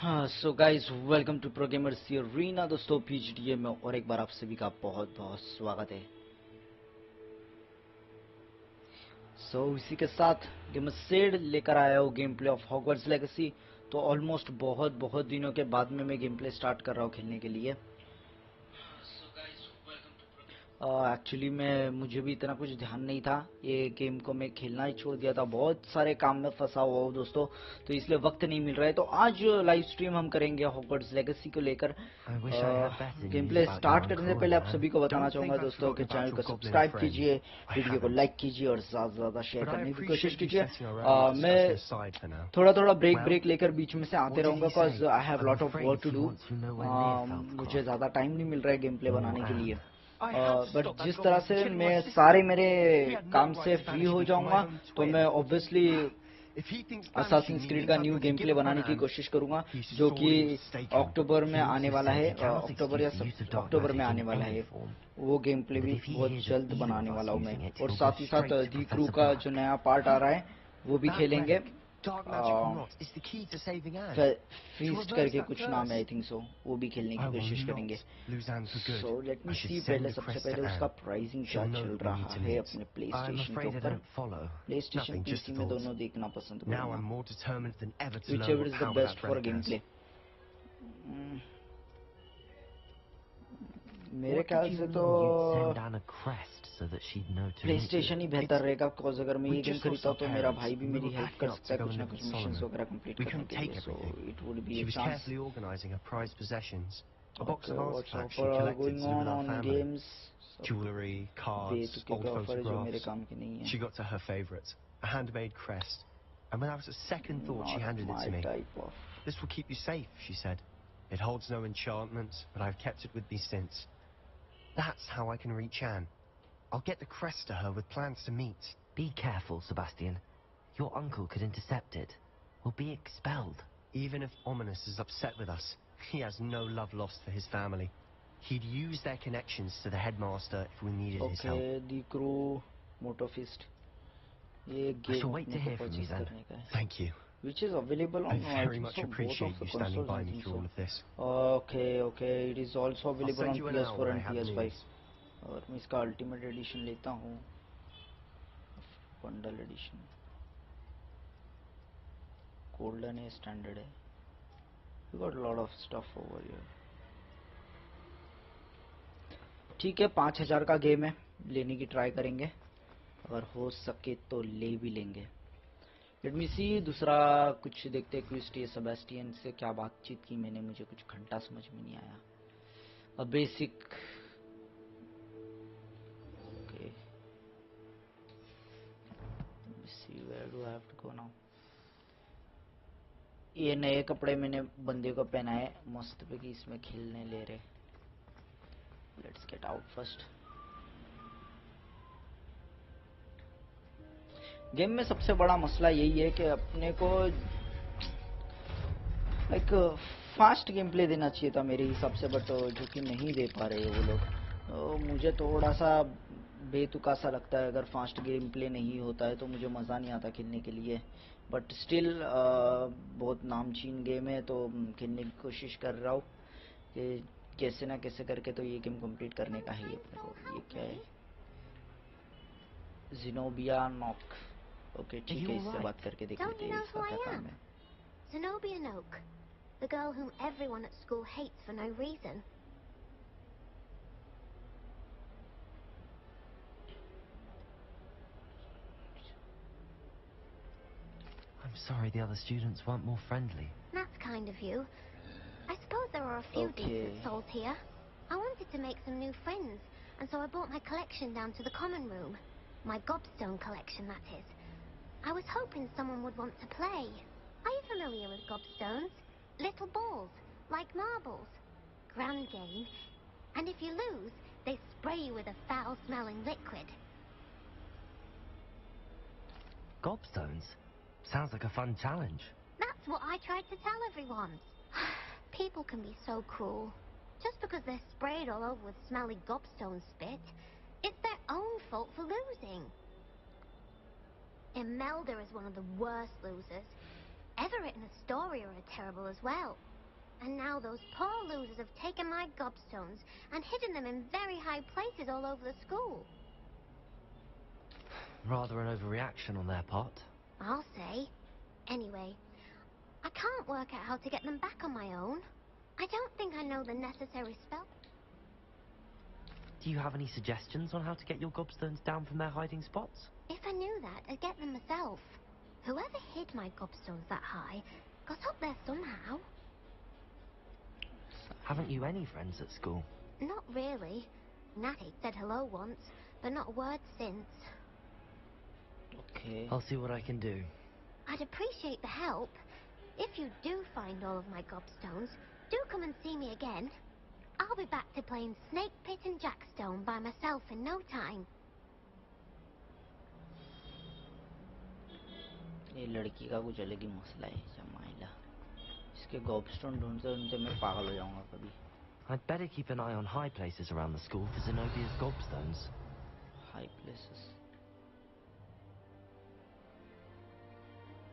हाँ so guys welcome to pro gamers Reena दोस्तों PGDA में और एक बार आप सभी का बहुत बहुत स्वागत है। इसी के साथ गेमर सेड लेकर आया हूँ game play of Hogwarts legacy. तो ऑलमोस्ट बहुत बहुत दिनों के बाद में मैं गेम प्ले स्टार्ट कर रहा हूँ खेलने के लिए। एक्चुअली मैं मुझे भी इतना कुछ ध्यान नहीं था, ये गेम को मैं खेलना ही छोड़ दिया था, बहुत सारे काम में फंसा हुआ हूँ दोस्तों, तो इसलिए वक्त नहीं मिल रहा है। तो आज लाइव स्ट्रीम हम करेंगे हॉगवर्ट्स लेगेसी को लेकर। गेम प्ले स्टार्ट करने से पहले आप सभी को बताना चाहूंगा दोस्तों कि चैनल को सब्सक्राइब कीजिए, वीडियो को लाइक कीजिए और ज़्यादा से ज़्यादा शेयर करने की कोशिश कीजिए। मैं थोड़ा थोड़ा ब्रेक लेकर बीच में से आते रहूँगा, because I have lot of work to do. मुझे ज़्यादा टाइम नहीं मिल रहा है गेम प्ले बनाने के लिए। बट जिस तरह से मैं सारे मेरे काम से फ्री हो जाऊंगा तो मैं ऑब्वियसली असासिन्स क्रीड का न्यू गेम प्ले बनाने की कोशिश करूंगा, जो कि अक्टूबर में आने वाला है। अक्टूबर में आने वाला है। वो गेम प्ले भी बहुत जल्द बनाने वाला हूँ मैं। और साथ ही साथ दी क्रू का जो नया पार्ट आ रहा है वो भी खेलेंगे। फीस्ट करके कुछ नाम है, आई थिंक सो, वो भी खेलने की कोशिश करेंगे। सो लेट मी सी, पहले सबसे पहले उसका प्राइसिंग क्या चल रहा है अपने प्ले स्टेशन के ऊपर। प्ले स्टेशन पीसी में दोनों देखना पसंद करूंगा, which ever is the best for game play. मेरे ख्याल से तो प्ले स्टेशन ही बेहतर रहेगा, बिकॉज अगर मैं ये गेम खरीदता हूँ तो मेरा भाई भी मेरी हेल्प कर सकता है कुछ ना कुछ मिशंस वगैरह कंप्लीट करने के लिए। So it would be a chance. Okay, what's offer are going on games? Jewelry, cards, बेतुके old के ऑफर है जो मेरे photographs. काम के नहीं है। She got to her favourite, a handmade crest. And when I was a second thought, she Not handed it my to me. type of. This will keep you safe, she said. It holds no enchantment, but I've kept it with me since. That's how I can reach Anne. I'll get the crest to her with plans to meet. Be careful, Sebastian. Your uncle could intercept it, or be expelled. Even if Ominous is upset with us, he has no love lost for his family. He'd use their connections to the headmaster if we needed his help. Okay, the crew, Motofist. ये I shall game wait to अपने को hear from you purchase then. करने का है, Thank you. which is available I on I very think much so both appreciate of the you standing consoles, by I me think through so. all of this. Okay, okay, it is also I'll available send on you an hour PS4 when I and have PS5. news. और मैं इसका ultimate addition लेता हूँ, bundle addition. Golden है, standard है। We got a lot of stuff over here. ठीक है, 5000 का गेम है, लेने की ट्राई करेंगे, अगर हो सके तो ले भी लेंगे। लेट मी सी, दूसरा कुछ देखते हैं। क्रिस्टी सेबेस्टियन से क्या बातचीत की मैंने, मुझे कुछ घंटा समझ में नहीं आया। A basic okay, see where do I have to go now. ये नए कपड़े मैंने बंदे को पहनाए मस्त पे कि इसमें खेलने ले रहे। Let's get out first. Game में सबसे बड़ा मसला यही है कि अपने को लाइक फास्ट गेम प्ले देना चाहिए था मेरे हिसाब से, बट जो कि नहीं दे पा रहे वो लोग। तो मुझे थोड़ा सा बेतुका सा लगता है, अगर फास्ट गेम प्ले नहीं होता है तो मुझे मज़ा नहीं आता खेलने के लिए। बट स्टिल बहुत नामचीन गेम है तो खेलने की कोशिश कर रहा हूँ कि कैसे ना कैसे करके तो ये गेम कंप्लीट करने का है अपने को। ये क्या है? जिनोबिया नॉक। ओके ठीक है, इससे बात करके देख लेते हैं इसका क्या काम है। Zenobia Noak, the girl whom everyone at school hates for no reason. I'm sorry the other students weren't more friendly. That's kind of you. I suppose there are a few decent souls here. I wanted to make some new friends, and so I brought my collection down to the common room. My gobstone collection, that is. I was hoping someone would want to play. Are you familiar with gobstones? Little balls, like marbles. Grand game. And if you lose, they spray you with a foul-smelling liquid. Gobstones? Sounds like a fun challenge. That's what I tried to tell everyone. People can be so cruel. Just because they're sprayed all over with smelly gobstone spit, it's their own fault for losing. Imelda is one of the worst losers. Everett and Astoria are terrible as well. And now those poor losers have taken my gobstones and hidden them in very high places all over the school. Rather an overreaction on their part. I'll say. Anyway, I can't work out how to get them back on my own. I don't think I know the necessary spell. Do you have any suggestions on how to get your gobstones down from their hiding spots? If I knew that, I'd get them myself. Whoever hid my gobstones that high got up there somehow. Haven't you any friends at school? Not really. Natty said hello once, but not a word since. Okay. I'll see what I can do. I'd appreciate the help. If you do find all of my gobstones, do come and see me again. I'll be back to playing Snake Pit and Jackstone by myself in no time. ये लड़की का कुछ अलग ही मसला है जमाइला. इसके गॉबस्टोन ढूंढते ढूंढते मैं पागल हो जाऊंगा कभी. I'd better keep an eye on high places around the school for Zenobia's gobstones. High places.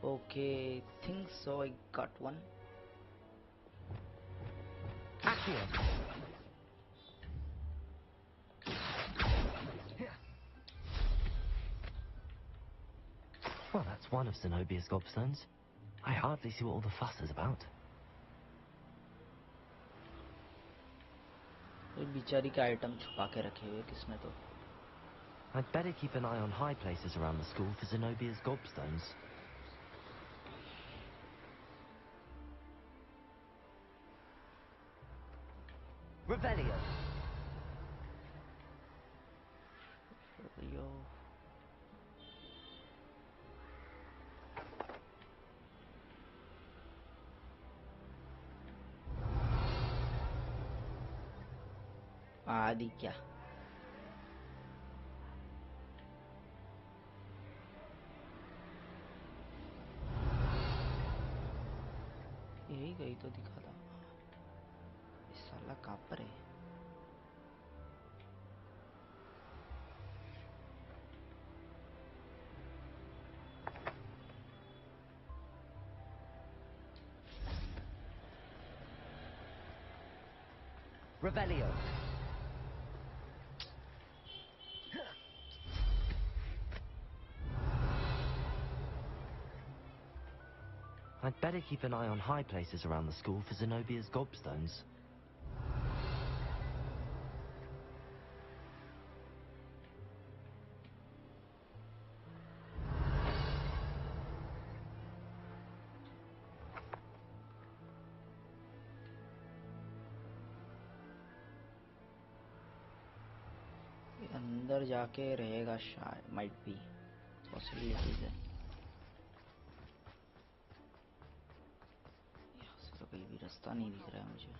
Okay, think so. I got one. Accio! Well, that's one of Zenobia's gobstones. I hardly see what all the fuss is about. कोई बेचारी का item छुपा के रखे हुए किसमें तो. I'd better keep an eye on high places around the school for Zenobia's gobstones. Revelio! Yo. आदि क्या. यही गई तो दिखा था. इस साला कहाँ पर है. Revelio! I'd better keep an eye on high places around the school for Zenobia's gobstones. अंदर जाके रहेगा शायद. माइट बी पॉसिबिलिटीज है. यहाँ से तो कहीं भी रास्ता नहीं दिख रहा है मुझे.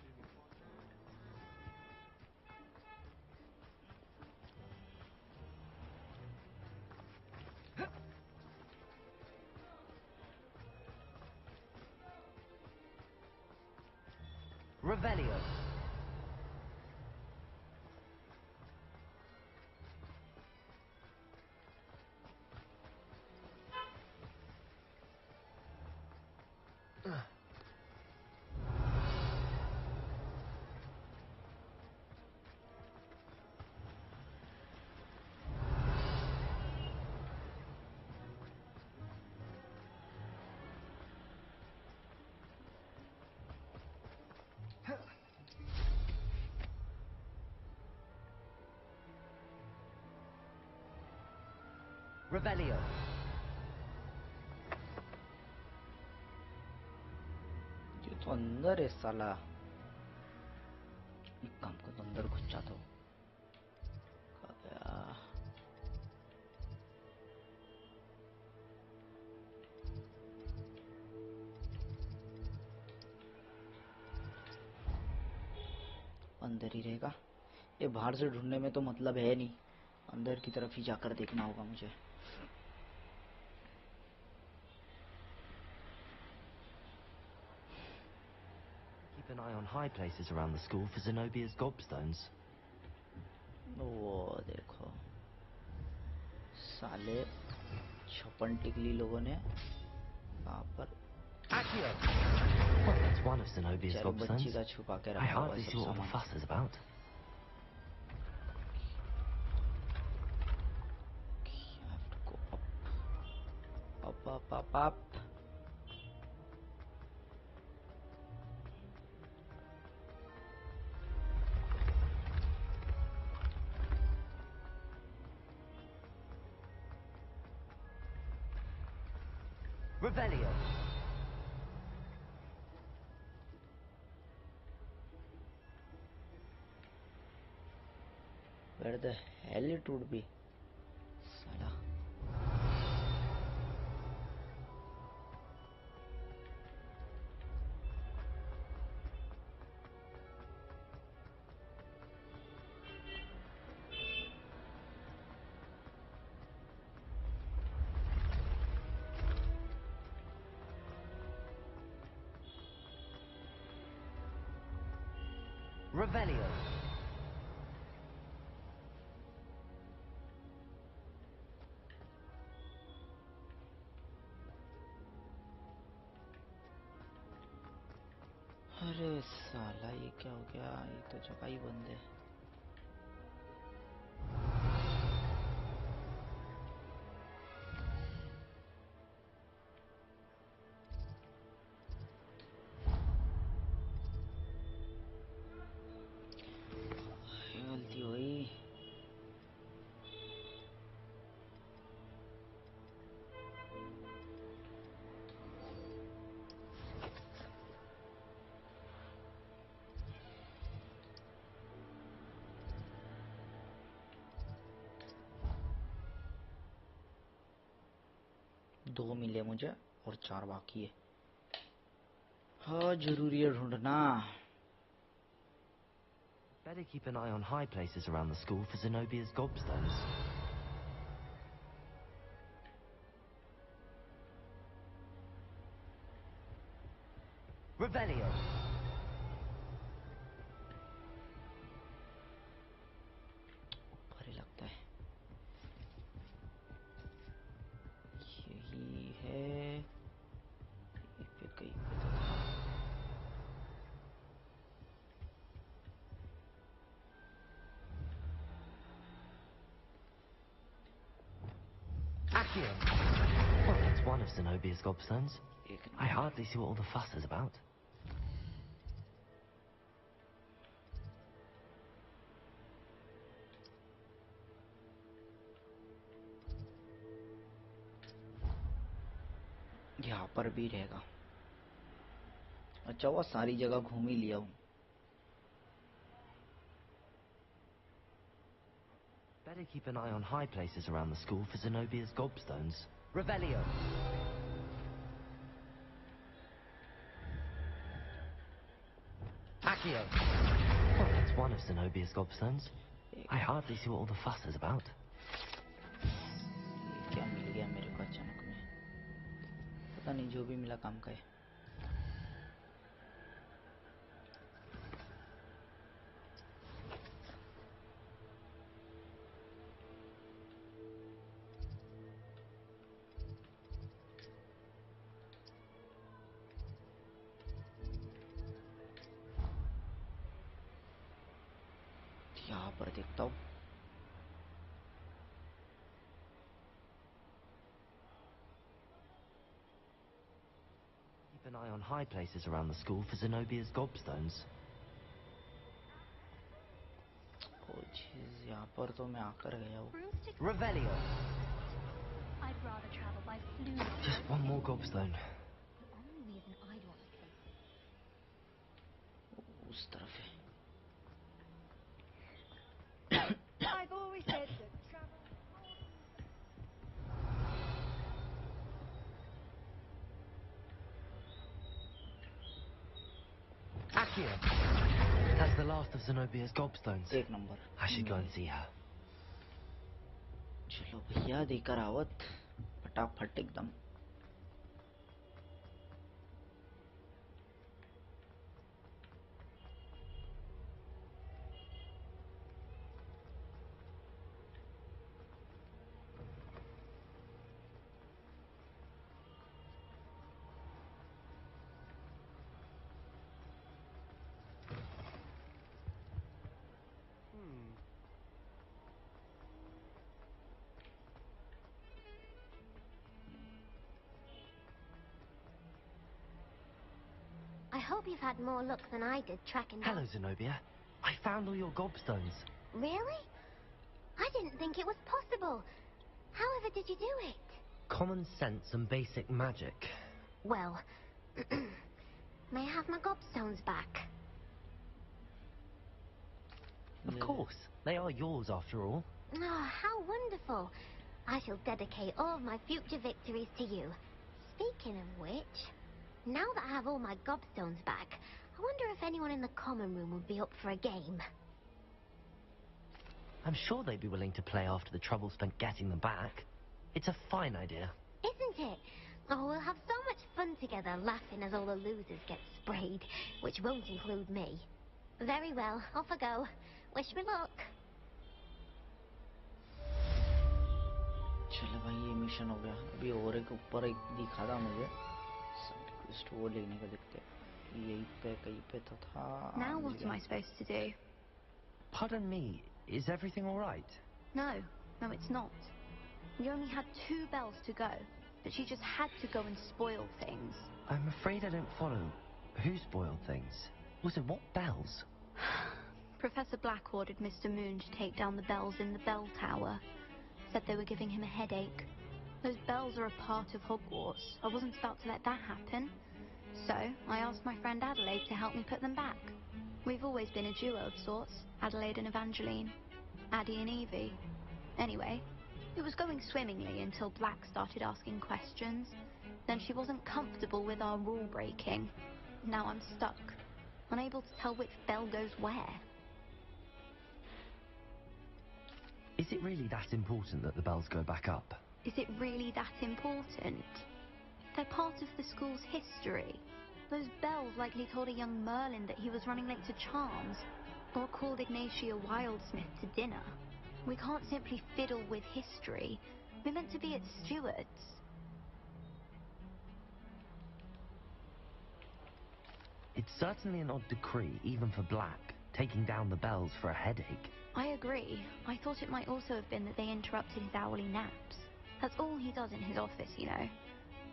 Revelio! Revelio! ये तो अंदर है साला. एक काम को तो अंदर घुस जाता हूँ. कहाँ गया? अंदर ही रहेगा. ये बाहर से ढूंढने में तो मतलब है नहीं. अंदर की तरफ ही जाकर देखना होगा मुझे. Keep an eye on high places around the school for Zenobia's gobstones. वो देखो साले छप्पन टिकली लोगों ने वहाँ पर. Accio! Well, that's it's one of Zenobia's चलो बच्ची gobstones. का छुपा के I रखा हुआ hardly सब see what all the सामान. fuss is about. I have to go up. Revelio. Where the hell it would be? साला. Revelio. अरे साला ये क्या हो गया? ये तो जगह ही बंद है. गलती हुई. दो मिले मुझे और 4 बाकी है. हाँ जरूरी है ढूंढना. Better keep an eye on high places around the school for Zenobia's gobstones. Revelio. भारी लगता है. यही है. ये पे कहीं पे तो था. Accio. Well, that's one of Zenobia's gobstones. एक I hardly see what all the fuss is about. यहाँ पर भी रहेगा. अच्छा वो सारी जगह घूम ही लिया हूँ. Better keep an eye on high places around the school for Zenobia's gobstones. Revelio. Accio. Well, that's one of Zenobia's gobstones. I hardly see what all the fuss is about. ये क्या मिल गया मेरे को अचानक में? पता नहीं, जो भी मिला काम का है. यहाँ पर देखता हूँ. Keep an eye on high places around the school for Zenobia's gobstones. ओ चीज यहाँ पर तो मैं आकर गया हूँ. Broomstick? Revelio. I'd rather travel by flume. Just one more gobstone. The only reason I'd want to take उस तरफ है. I've always said that travel. Accio. That's the last of Zenobia's gobstones. एक number. I should go and see her. चलो भैया देकर आवत फटाफट एकदम. hope you've had more luck than I did tracking Hello, down... Zenobia. I found all your gobstones. Really? I didn't think it was possible. However did you do it? Common sense and basic magic. Well, may I have my gobstones back? Of course. They are yours after all. Oh, how wonderful. I shall dedicate all of my future victories to you. Speaking of which, now that I have all my gobstones back, I wonder if anyone in the common room would be up for a game. I'm sure they'd be willing to play after the trouble spent getting them back. It's a fine idea. Isn't it? Oh, we'll have so much fun together, laughing as all the losers get sprayed, which won't include me. Very well, off I go. Wish me luck. चलो भाई ये mission हो गया. अभी और एक ऊपर एक दिखा था मुझे. रिक्वेस्ट वो लेने का देखते. यही पे कहीं पे तो था. Now what am I supposed to do? Pardon me, is everything all right? No, it's not. We only had 2 bells to go, but she just had to go and spoil things. I'm afraid I don't follow. Who spoiled things? Also, what bells? Professor Black ordered Mr. Moon to take down the bells in the bell tower. Said they were giving him a headache. Those bells are a part of Hogwarts. I wasn't about to let that happen. So, I asked my friend Adelaide to help me put them back. We've always been a duo of sorts, Adelaide and Evangeline. Addie and Evie. Anyway, it was going swimmingly until Black started asking questions. Then she wasn't comfortable with our rule breaking. Now I'm stuck, unable to tell which bell goes where. Is it really that important that the bells go back up? Is it really that important? They're part of the school's history. Those bells likely told a young Merlin that he was running late to Charms, or called Ignatia Wildsmith to dinner. We can't simply fiddle with history. We're meant to be its stewards. It's certainly an odd decree, even for Black, taking down the bells for a headache. I agree. I thought it might also have been that they interrupted his hourly naps. That's all he does in his office, you know.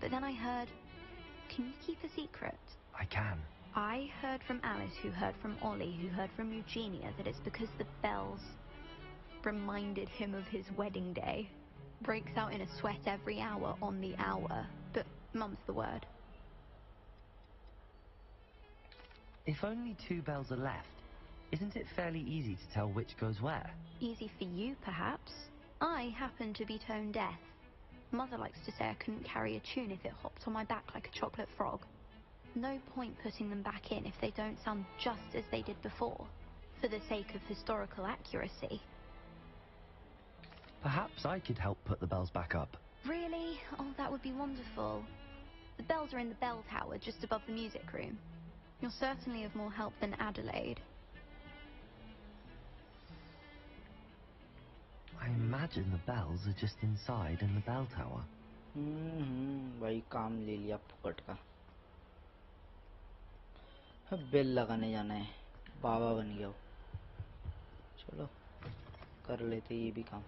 But then I heard... Can you keep a secret? I can. I heard from Alice, who heard from Ollie, who heard from Eugenia, that it's because the bells reminded him of his wedding day. Breaks out in a sweat every hour on the hour. But mum's the word. If only 2 bells are left, isn't it fairly easy to tell which goes where? Easy for you, perhaps. I happen to be tone deaf. Mother likes to say I couldn't carry a tune if it hopped on my back like a chocolate frog. No point putting them back in if they don't sound just as they did before, for the sake of historical accuracy. Perhaps I could help put the bells back up. Really? Oh, that would be wonderful. The bells are in the bell tower just above the music room. You're certainly of more help than Adelaide. I imagine the bells are just inside in the bell tower. भाई काम ले लिया फुकट का. Bell लगाने जाना है. बाबा बन गया. चलो कर लेते ये भी काम.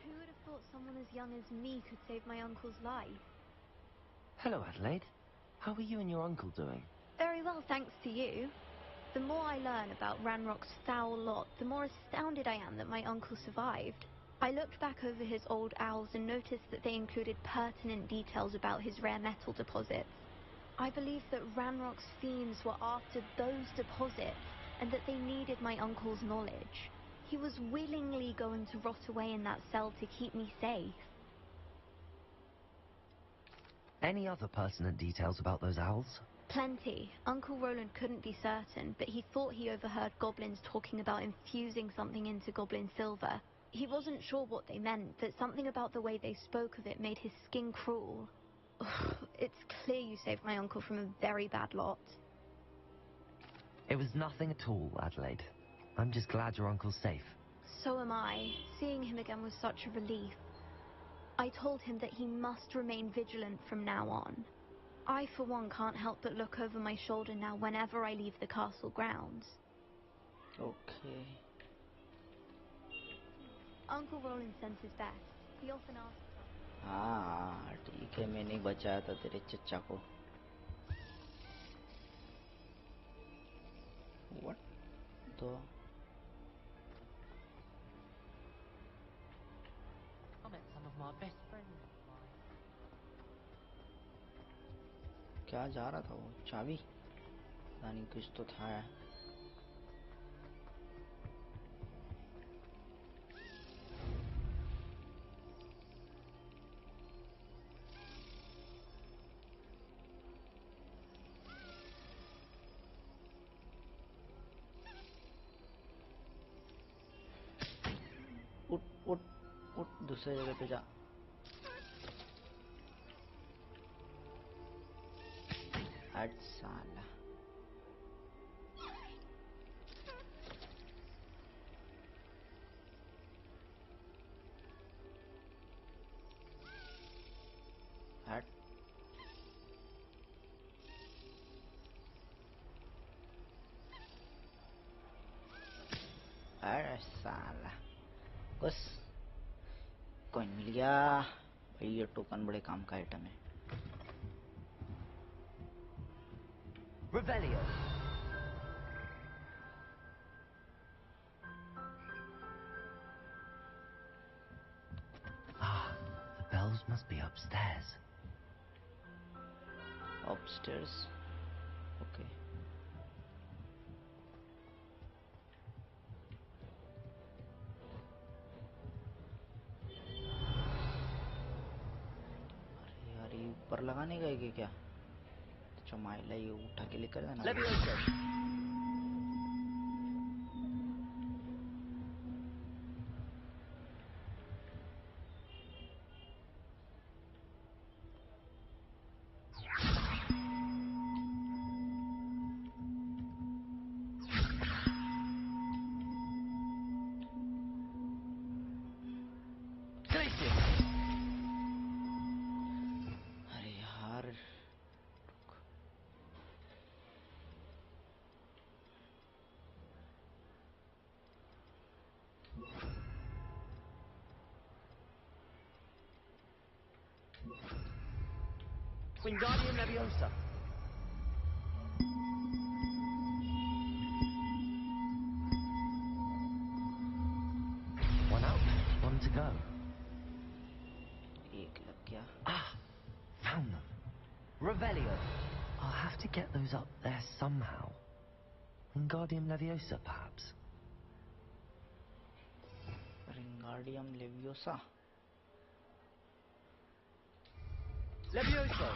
Who would have thought someone as young as me could save my uncle's life? Hello, Adelaide. How are you and your uncle doing? Very well, thanks to you. The more I learn about Ranrock's foul lot, the more astounded I am that my uncle survived. I looked back over his old owls and noticed that they included pertinent details about his rare metal deposits. I believe that Ranrock's fiends were after those deposits and that they needed my uncle's knowledge. He was willingly going to rot away in that cell to keep me safe. Any other pertinent details about those owls? Plenty. Uncle Roland couldn't be certain, but he thought he overheard goblins talking about infusing something into goblin silver. He wasn't sure what they meant, but something about the way they spoke of it made his skin crawl. Ugh, it's clear you saved my uncle from a very bad lot. It was nothing at all, Adelaide. I'm just glad your uncle's safe. So am I. Seeing him again was such a relief. I told him that he must remain vigilant from now on. I, for one, can't help but look over my shoulder now whenever I leave the castle grounds. Okay. Uncle Roland sends his best. He often asks... हाँ ठीक है, मैंने बचाया था तेरे चच्चा को। What तो I met some of my best friends. क्या जा रहा था वो? चाबी पता नहीं, कुछ तो था। उठ उठ उठ, दूसरे जगह पे जा। हट साला। हट। अरे साला, बस कॉइन मिल गया भाई। ये टोकन बड़े काम का आइटम है। Revelio. Ah, the bells must be upstairs. Upstairs. Okay. अरे यार, ये ऊपर लगाने गए कि क्या? अच्छा माइला, ये उठा के लेकर जाना। Levioso. अरे यार, Wingardium Leviosa. One out, one to go. एक लग गया। Ah, found them. Revelio. I'll have to get those up there somehow. Wingardium Leviosa, perhaps. Wingardium Leviosa. Levioso.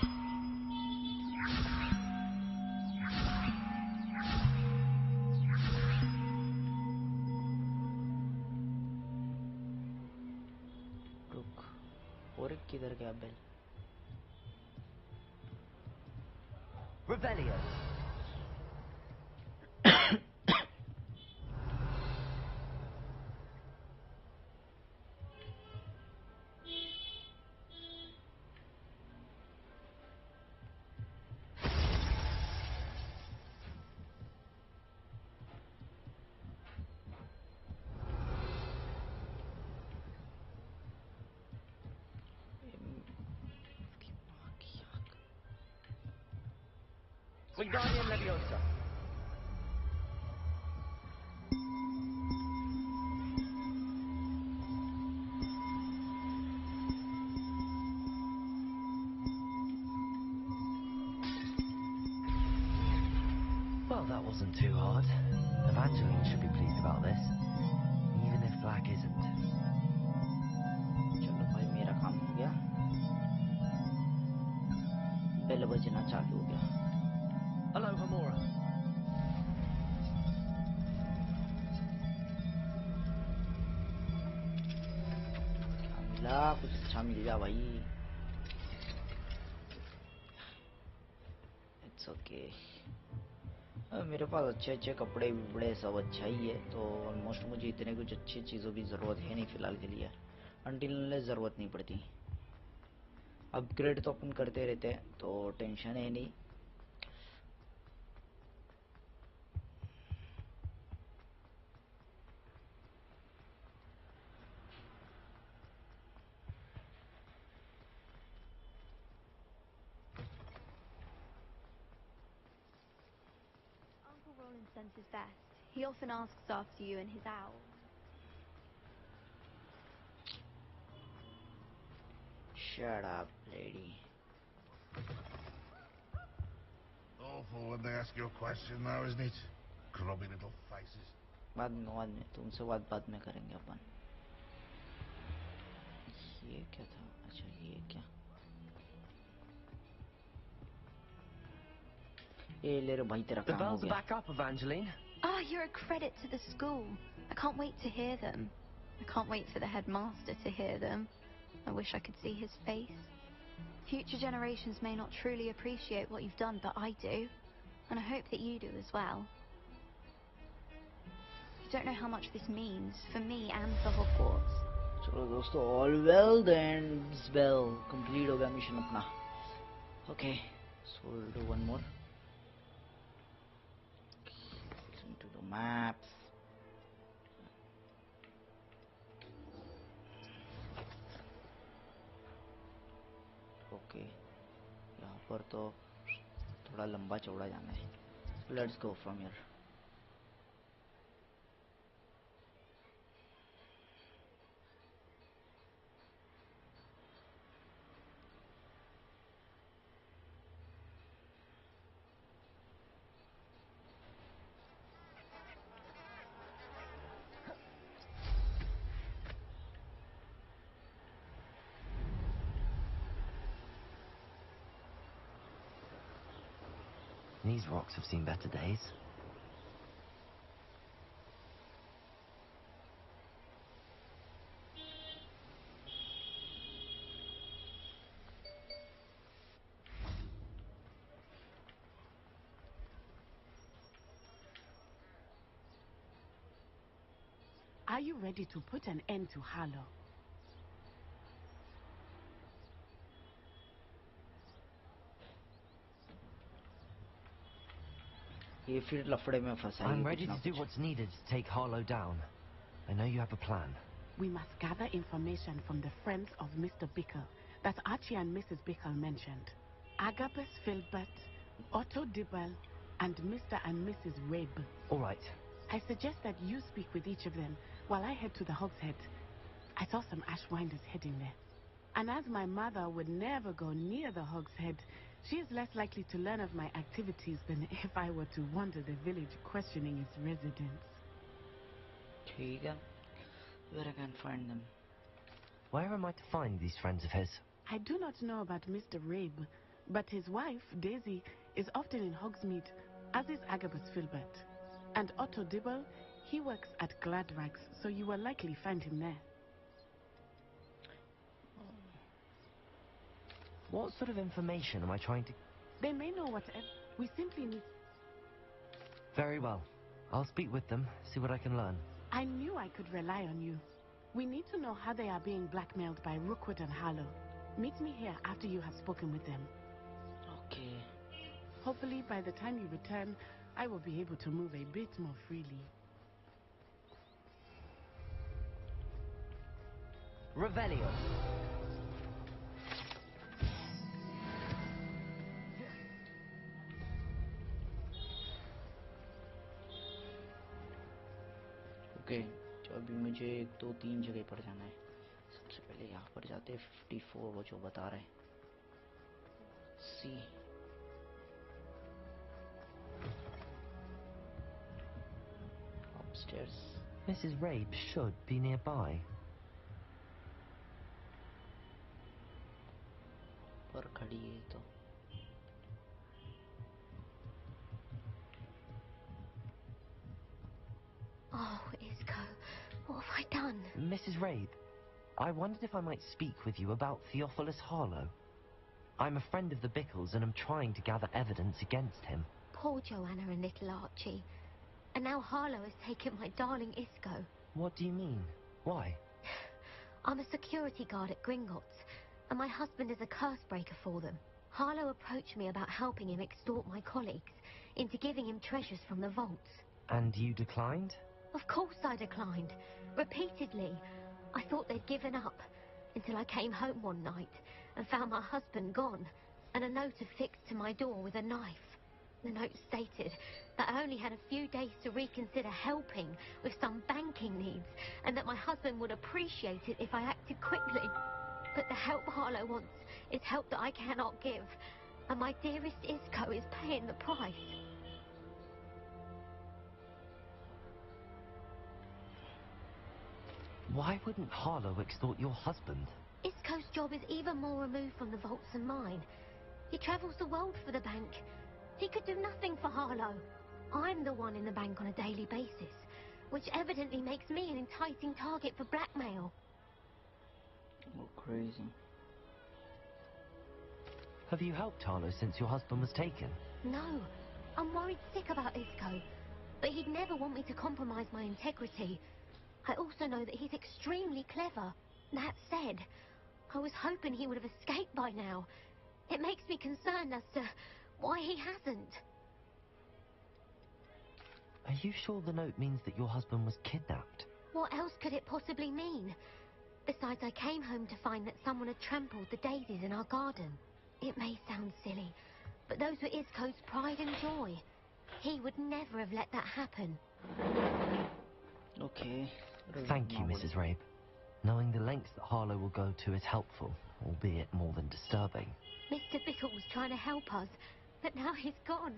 रुक, और एक किधर गया bell? Revelio. Wingardium Leviosa. Well, that wasn't too hard. Evangeline should be pleased about this, even if Black isn't. चलो भाई, मेरा काम हो गया। बेल बजना चालू हो गया। Hello, Hamura. क्या मिला? कुछ अच्छा मिल गया भाई। It's okay. मेरे पास अच्छे अच्छे कपड़े बड़े सब अच्छा ही है, तो ऑलमोस्ट मुझे इतने कुछ अच्छी चीज़ों की ज़रूरत है नहीं फ़िलहाल के लिए। अनटिल ज़रूरत नहीं पड़ती। अपग्रेड तो अपन करते रहते हैं, तो टेंशन है नहीं। sends his best. He often asks after you and his owl. Shut up, lady. Awful when they ask you a question now, isn't it? Grubby little faces. बाद में तुमसे बाद में करेंगे अपन. ये क्या था? अच्छा ये क्या? ये ले रे भाई तेरा The काम हो bells are गया. back up, Evangeline. Oh, you're a credit to the school. I can't wait to hear them. I can't wait for the headmaster to hear them. I wish I could see his face. Future generations may not truly appreciate what you've done, but I do. And I hope that you do as well. You don't know how much this means for me and for Hogwarts. चलो दोस्तों, all well then well. Complete हो गया mission अपना. Okay, so we'll do one more. Listen to the maps. Okay, यहाँ पर तो थोड़ा लंबा चौड़ा जाना है. Let's go from here. These rocks have seen better days. Are you ready to put an end to Harlow? ये फिर लफड़े में फंसा है. I'm ready to do what's needed to take Harlow down. I know you have a plan. We must gather information from the friends of Mr. Bickle that Archie and Mrs. Bickle mentioned. Agabus Filbert, Otto Dibble, and Mr. and Mrs. Rabe. All right. I suggest that you speak with each of them while I head to the Hogshead. I saw some Ashwinders heading there. And as my mother would never go near the Hogshead, she is less likely to learn of my activities than if I were to wander the village questioning its residents. ठीक है. Where I can find them? Where am I to find these friends of his? I do not know about Mr. Rabe, but his wife, Daisy, is often in Hogsmeade, as is Agabus Filbert. And Otto Dibble, he works at Gladrags, so you will likely find him there. What sort of information am I trying to... They may know whatever. We simply need... Very well. I'll speak with them, see what I can learn. I knew I could rely on you. We need to know how they are being blackmailed by Rookwood and Harlow. Meet me here after you have spoken with them. Okay. Hopefully, by the time you return, I will be able to move a bit more freely. Revelio. Okay, तो अभी मुझे 1 2 3 जगह पर जाना है. सबसे पहले यहाँ पर जाते हैं. 54 वो जो बता रहे हैं. सी upstairs. Mrs. Rabe should be nearby. पर खड़ी है तो. Oh, Isco, what have I done? Mrs. Rabe, I wondered if I might speak with you about Theophilus Harlow. I'm a friend of the Bickles and I'm trying to gather evidence against him. Poor Joanna and little Archie. And now Harlow has taken my darling Isco. What do you mean? Why? I'm a security guard at Gringotts, and my husband is a curse breaker for them. Harlow approached me about helping him extort my colleagues into giving him treasures from the vaults. And you declined? Of course I declined. Repeatedly. I thought they'd given up, until I came home one night and found my husband gone, and a note affixed to my door with a knife. The note stated that I only had a few days to reconsider helping with some banking needs, and that my husband would appreciate it if I acted quickly. But the help Harlow wants is help that I cannot give, and my dearest Isco is paying the price. Why wouldn't Harlow extort your husband? Isco's job is even more removed from the vaults than mine. He travels the world for the bank. He could do nothing for Harlow. I'm the one in the bank on a daily basis, which evidently makes me an enticing target for blackmail. Oh, crazy. Have you helped Harlow since your husband was taken? No, I'm worried sick about Isco, but he'd never want me to compromise my integrity. I also know that he's extremely clever. That said, I was hoping he would have escaped by now. It makes me concerned as to why he hasn't. Are you sure the note means that your husband was kidnapped? What else could it possibly mean? Besides, I came home to find that someone had trampled the daisies in our garden. It may sound silly, but those were Isco's pride and joy. He would never have let that happen. Okay. Thank you, Mrs. Rabe. Knowing the lengths that Harlow will go to is helpful, albeit more than disturbing. Mr. Bickle was trying to help us, but now he's gone.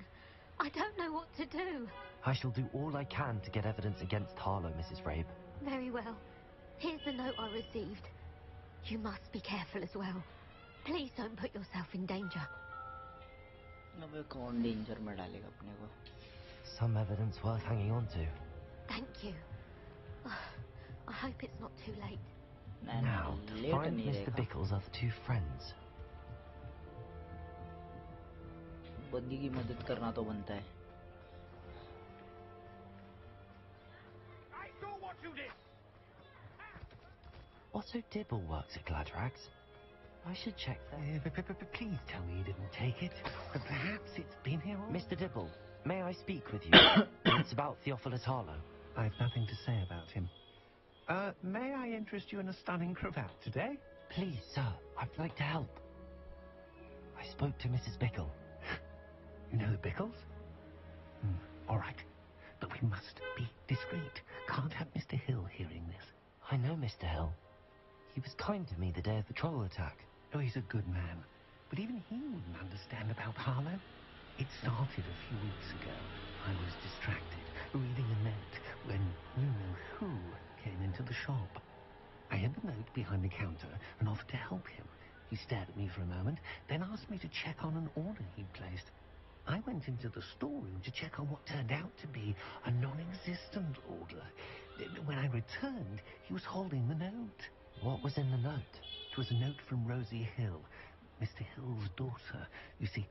I don't know what to do. I shall do all I can to get evidence against Harlow, Mrs. Rabe. Very well. Here's the note I received. You must be careful as well. Please don't put yourself in danger. अब कौन danger में डालेगा अपने को? Some evidence worth hanging on to. Thank you. I hope it's not too late. Now, to find Mr. Bickle's other two friends. बंदी की मदद करना तो बनता है. I saw what you did. Otto Dibble works at Gladrags. I should check that. Please tell me you didn't take it. Perhaps it's been here all... Mr. Dibble, may I speak with you? It's about Theophilus Harlow. I've nothing to say about him. May I interest you in a stunning cravat today? Please, sir, I'd like to help. I spoke to Mrs. Bickle. You know the Bickles? All right. But we must be discreet. Can't have Mr. Hill hearing this. I know Mr. Hill. He was kind to me the day of the troll attack. Oh, he's a good man. But even he wouldn't understand about Harlow. It started a few weeks ago. I was distracted, reading a note, when you-know-who came into the shop. I hid the note behind the counter and offered to help him. He stared at me for a moment, then asked me to check on an order he'd placed. I went into the storeroom to check on what turned out to be a non-existent order. When I returned, he was holding the note. What was in the note? It was a note from Rosie Hill, Mr. Hill's daughter. You see,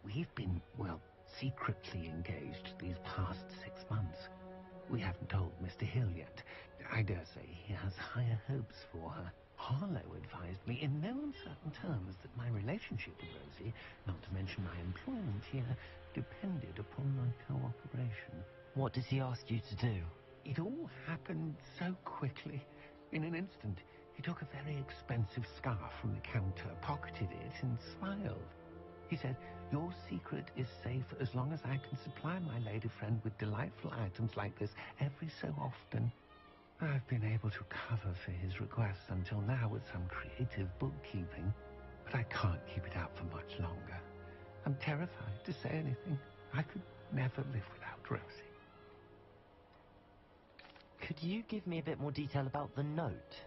we've been, well, secretly engaged these past 6 months. We haven't told Mr. Hill yet. I dare say he has higher hopes for her. Harlow advised me in no uncertain terms that my relationship with Rosie, not to mention my employment here, depended upon my cooperation. What does he ask you to do? It all happened so quickly. In an instant, he took a very expensive scarf from the counter, pocketed it, and smiled. He said, "Your secret is safe as long as I can supply my lady friend with delightful items like this every so often." I've been able to cover for his requests until now with some creative bookkeeping, but I can't keep it up for much longer. I'm terrified to say anything. I could never live without Rosie. Could you give me a bit more detail about the note?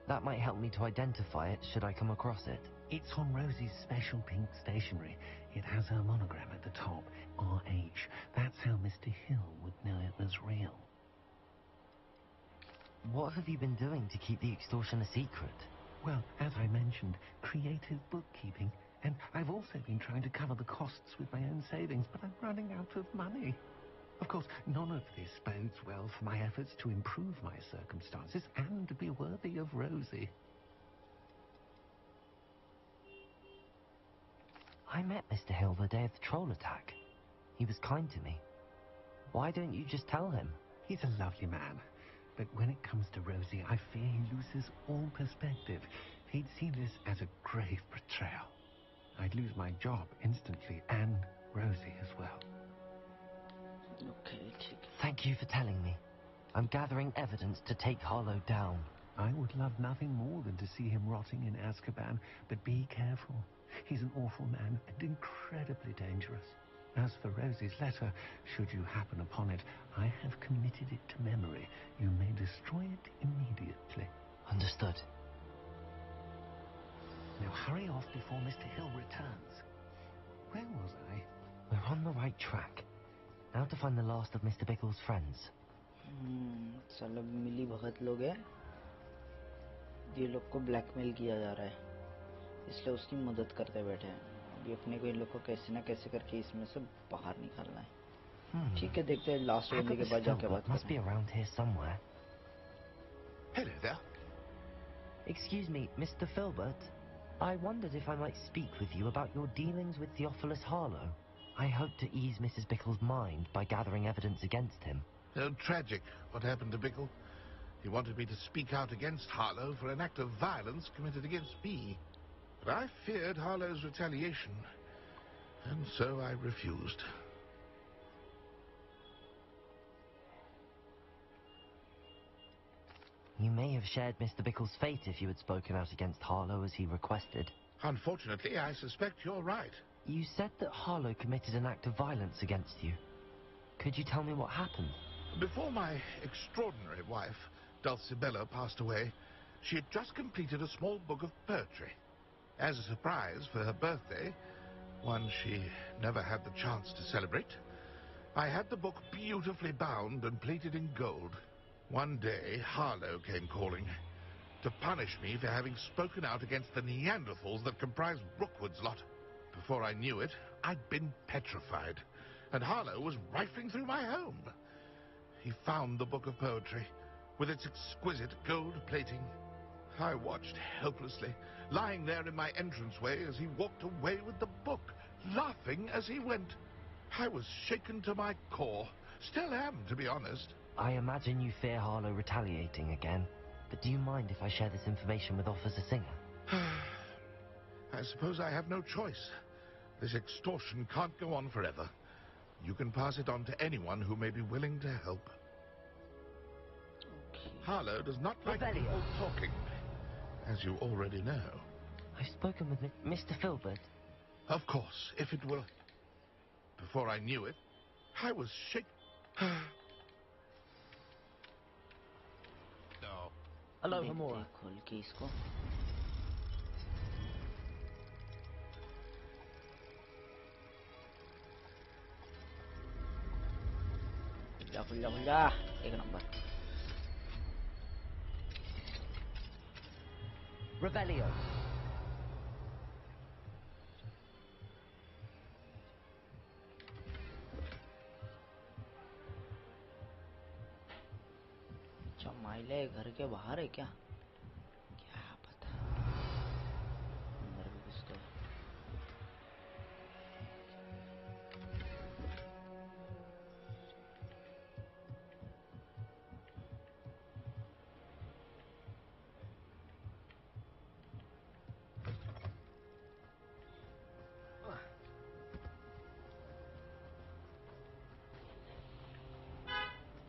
That might help me to identify it should I come across it. It's on Rosie's special pink stationery. It has her monogram at the top, RH. That's how Mr. Hill would know it was real. What have you been doing to keep the extortion a secret? Well, as I mentioned, creative bookkeeping. And I've also been trying to cover the costs with my own savings, but I'm running out of money. Of course, none of this bodes well for my efforts to improve my circumstances and to be worthy of Rosie. I met Mr. Hill the day of the troll attack. He was kind to me. Why don't you just tell him? He's a lovely man. But when it comes to Rosie, I fear he loses all perspective. He'd see this as a grave betrayal. I'd lose my job instantly, and Rosie as well. Okay ठीक है. Thank you for telling me. I'm gathering evidence to take Harlow down. I would love nothing more than to see him rotting in Azkaban, but be careful. He's an awful man and incredibly dangerous. As for Rosie's letter, should you happen upon it, I have committed it to memory. You may destroy it immediately. Understood. Now hurry off before Mr. Hill returns. Where was I? We're on the right track. Now to find the last of Mr. Bickle's friends. साला मिली भगत लोग हैं. ये लोग को blackmail किया जा रहा है, इसलिए उसकी मदद करते बैठे हैं. अभी अपने को इन लोग को कैसे ना कैसे करके इसमें से बाहर निकालना है. ठीक है, देखते हैं लास्ट बंदे के पास जाके बात must be around here somewhere. Hello there. Excuse me, Mr. Filbert. I wondered if I might speak with you about your dealings with Theophilus Harlow. I hope to ease Mrs. Bickle's mind by gathering evidence against him. So tragic what happened to Bickle. He wanted me to speak out against Harlow for an act of violence committed against me. But I feared Harlow's retaliation, and so I refused. You may have shared Mr. Bickle's fate if you had spoken out against Harlow as he requested. Unfortunately, I suspect you're right. You said that Harlow committed an act of violence against you. Could you tell me what happened? Before my extraordinary wife, Dulcibella, passed away, she had just completed a small book of poetry. As a surprise for her birthday, one she never had the chance to celebrate, I had the book beautifully bound and plated in gold. One day, Harlow came calling to punish me for having spoken out against the Neanderthals that comprised Rookwood's lot. Before I knew it, I'd been petrified, and Harlow was rifling through my home. He found the book of poetry, with its exquisite gold plating. I watched helplessly, lying there in my entranceway as he walked away with the book, laughing as he went. I was shaken to my core. Still am, to be honest. I imagine you fear Harlow retaliating again, but do you mind if I share this information with Officer Singer? I suppose I have no choice. This extortion can't go on forever. You can pass it on to anyone who may be willing to help. Okay. Harlow does not like people talking, as you already know. I've spoken with Mr. Filbert. Of course, if it will. Before I knew it, I was shaken. No. Hello, देखते Hamura. खोल के इसको. खुल जा, एक number. Revelio. अच्छा, माइले घर के बाहर है क्या? क्या पता. अंदर भी कुछ तो है.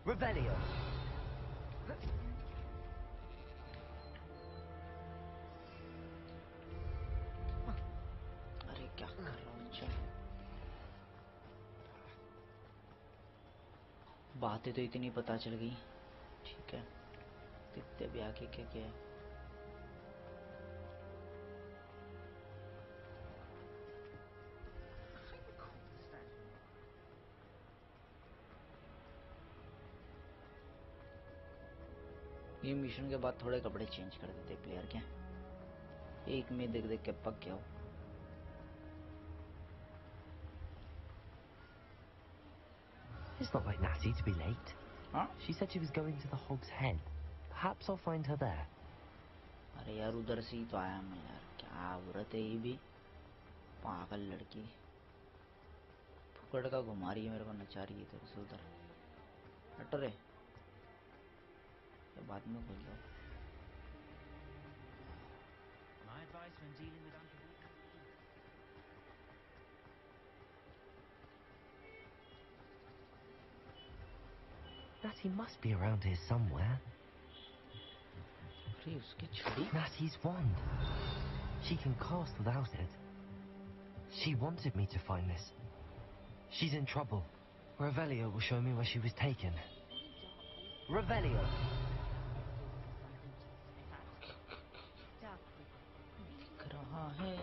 Revelio. अरे क्या कर रहा हूँ? अच्छा, बातें तो इतनी पता चल गई. ठीक है, देखते भी आगे क्या क्या है. ये मिशन के बाद थोड़े कपड़े चेंज कर देते प्लेयर के. एक में देख देख के पक गया हो. It's not like Natty to be late. हाँ? She said she was going to the Hog's Head. Perhaps I'll find her there. अरे यार, उधर से ही तो आया मैं यार. क्या औरत है ये भी, पागल लड़की. फुकड़ का घुमा रही है मेरे को, नचा रही है इधर से उधर. हट रे, ये बाद में खोल दो. My advice when dealing with unprovoked. He must be around here somewhere. अरे उसकी छड़ी? Natty's wand. She can cast without it. She wanted me to find this. She's in trouble. Revelio will show me where she was taken. Revelio! दिख रहा है.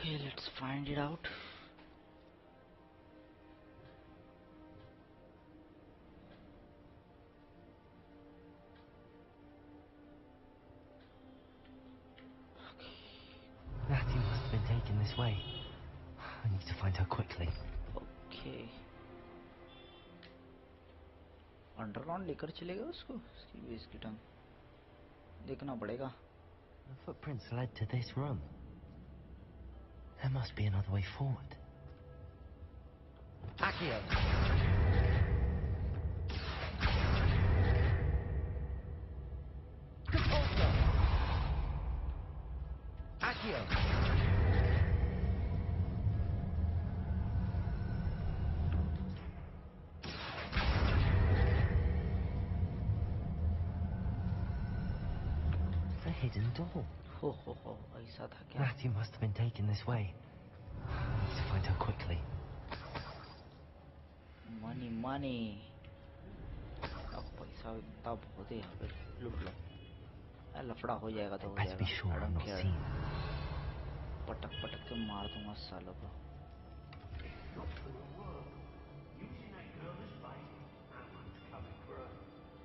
Okay, let's find it out. Natty must have been taken this way. I need to find her quickly. Okay. Underground लेकर चलेगा उसको? उसकी base की टंग देखना पड़ेगा. The footprints led to this room. There must be another way forward. Accio! Repulsor! Accio! The hidden door. हो ऐसा था क्या? Natty must have been taken this way. I need to find her quickly. Money. अब पैसा इतना बहुत है यहाँ पे, लूट लो. लफड़ा हो जाएगा तो हो Best be sure जाएगा. I'm not seen. पटक के मार दूंगा सालों को.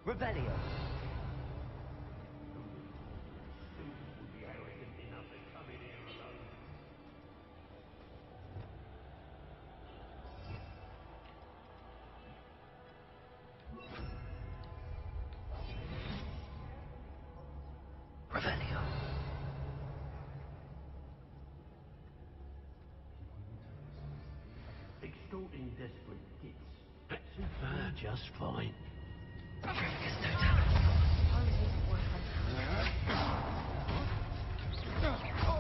Revelio! Revelio. Extorting desperate kids. That suits her just fine. Everything is so down.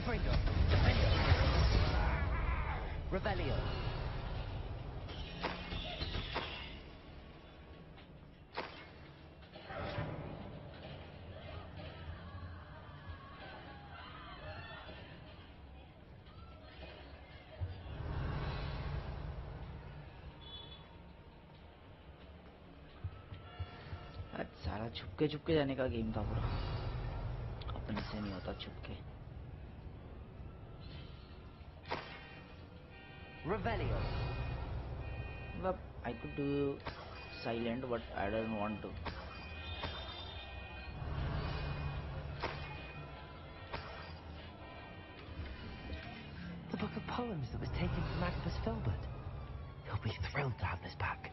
Confringo. Defendo. Revelio. सारा छुपके छुपके जाने का गेम था पूरा, अपने से नहीं होता छुपके। Revelio. मतलब I could do silent, but I don't want to. The book of poems that was taken from Agnes Filbert. He'll be thrilled to have this back.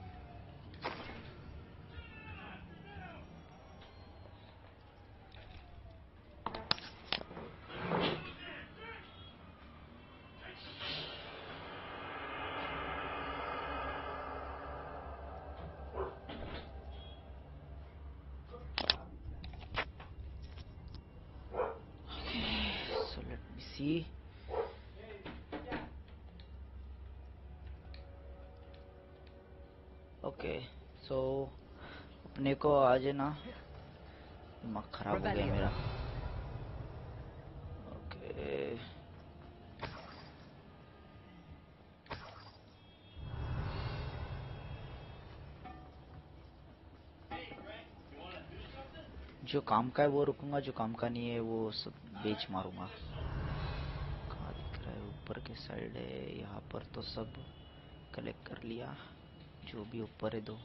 So let me see. Okay so अपने को आज है ना, दिमाग खराब हो गया मेरा। ओके जो काम का है वो रुकूंगा, जो काम का नहीं है वो सब बेच मारूंगा। कहाँ दिख रहा है? ऊपर के साइड है, यहाँ पर तो सब कलेक्ट कर लिया, जो भी ऊपर है दो,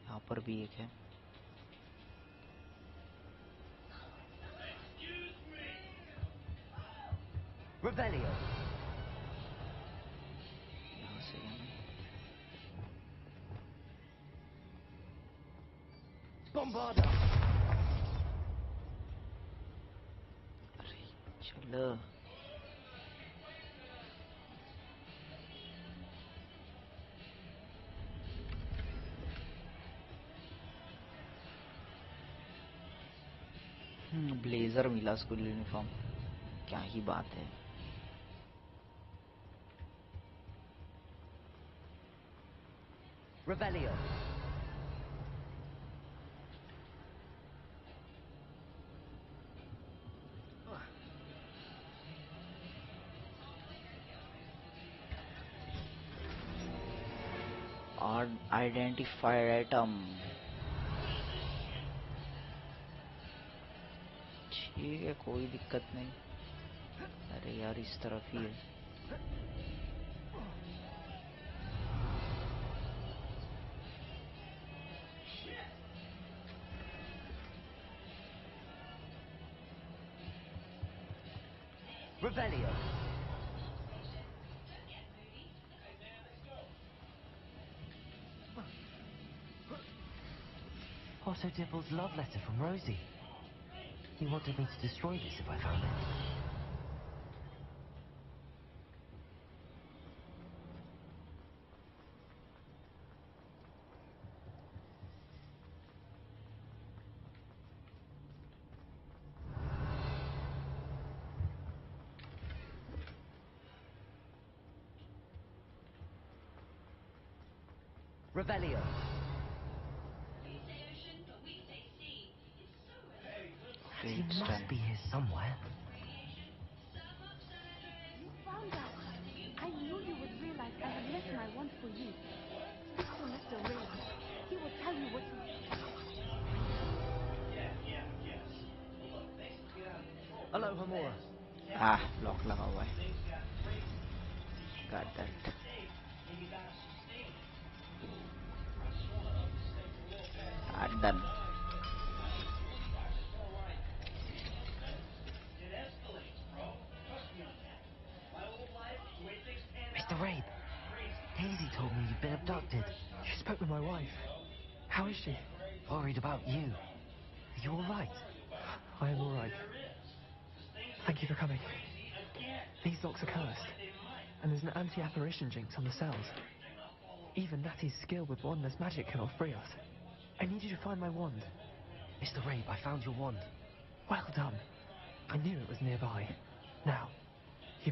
यहाँ पर भी एक है। Revelio. यहाँ से Bombarda. अरे चलो ब्लेजर मिला, स्कूल यूनिफॉर्म, क्या ही बात है। Revelio. आइडेंटिफाइड आइटम, ठीक है कोई दिक्कत नहीं। अरे यार इस तरफ ही है। Revelio. Otto Dibble's love letter from Rosie. He wanted me to destroy this if I found it. Revelio. He must be here somewhere. You found out. I knew you would realize I had left my wand for you. Speak to Mr. Ray. He will tell you what you... Hello, Hamura. Lock लगा हुआ है। Got that. Done. Mr. Rabe, Daisy told me you'd been abducted. You spoke with my wife. How is she? Worried about you. Are you all right? I am all right. Thank you for coming. These locks are cursed, and there's an anti-apparition jinx on the cells. Even Natty's skill with wandless magic cannot free us. I need you to find my wand. Mr. Rabe, I found your wand. Well done. I knew it was nearby. Now,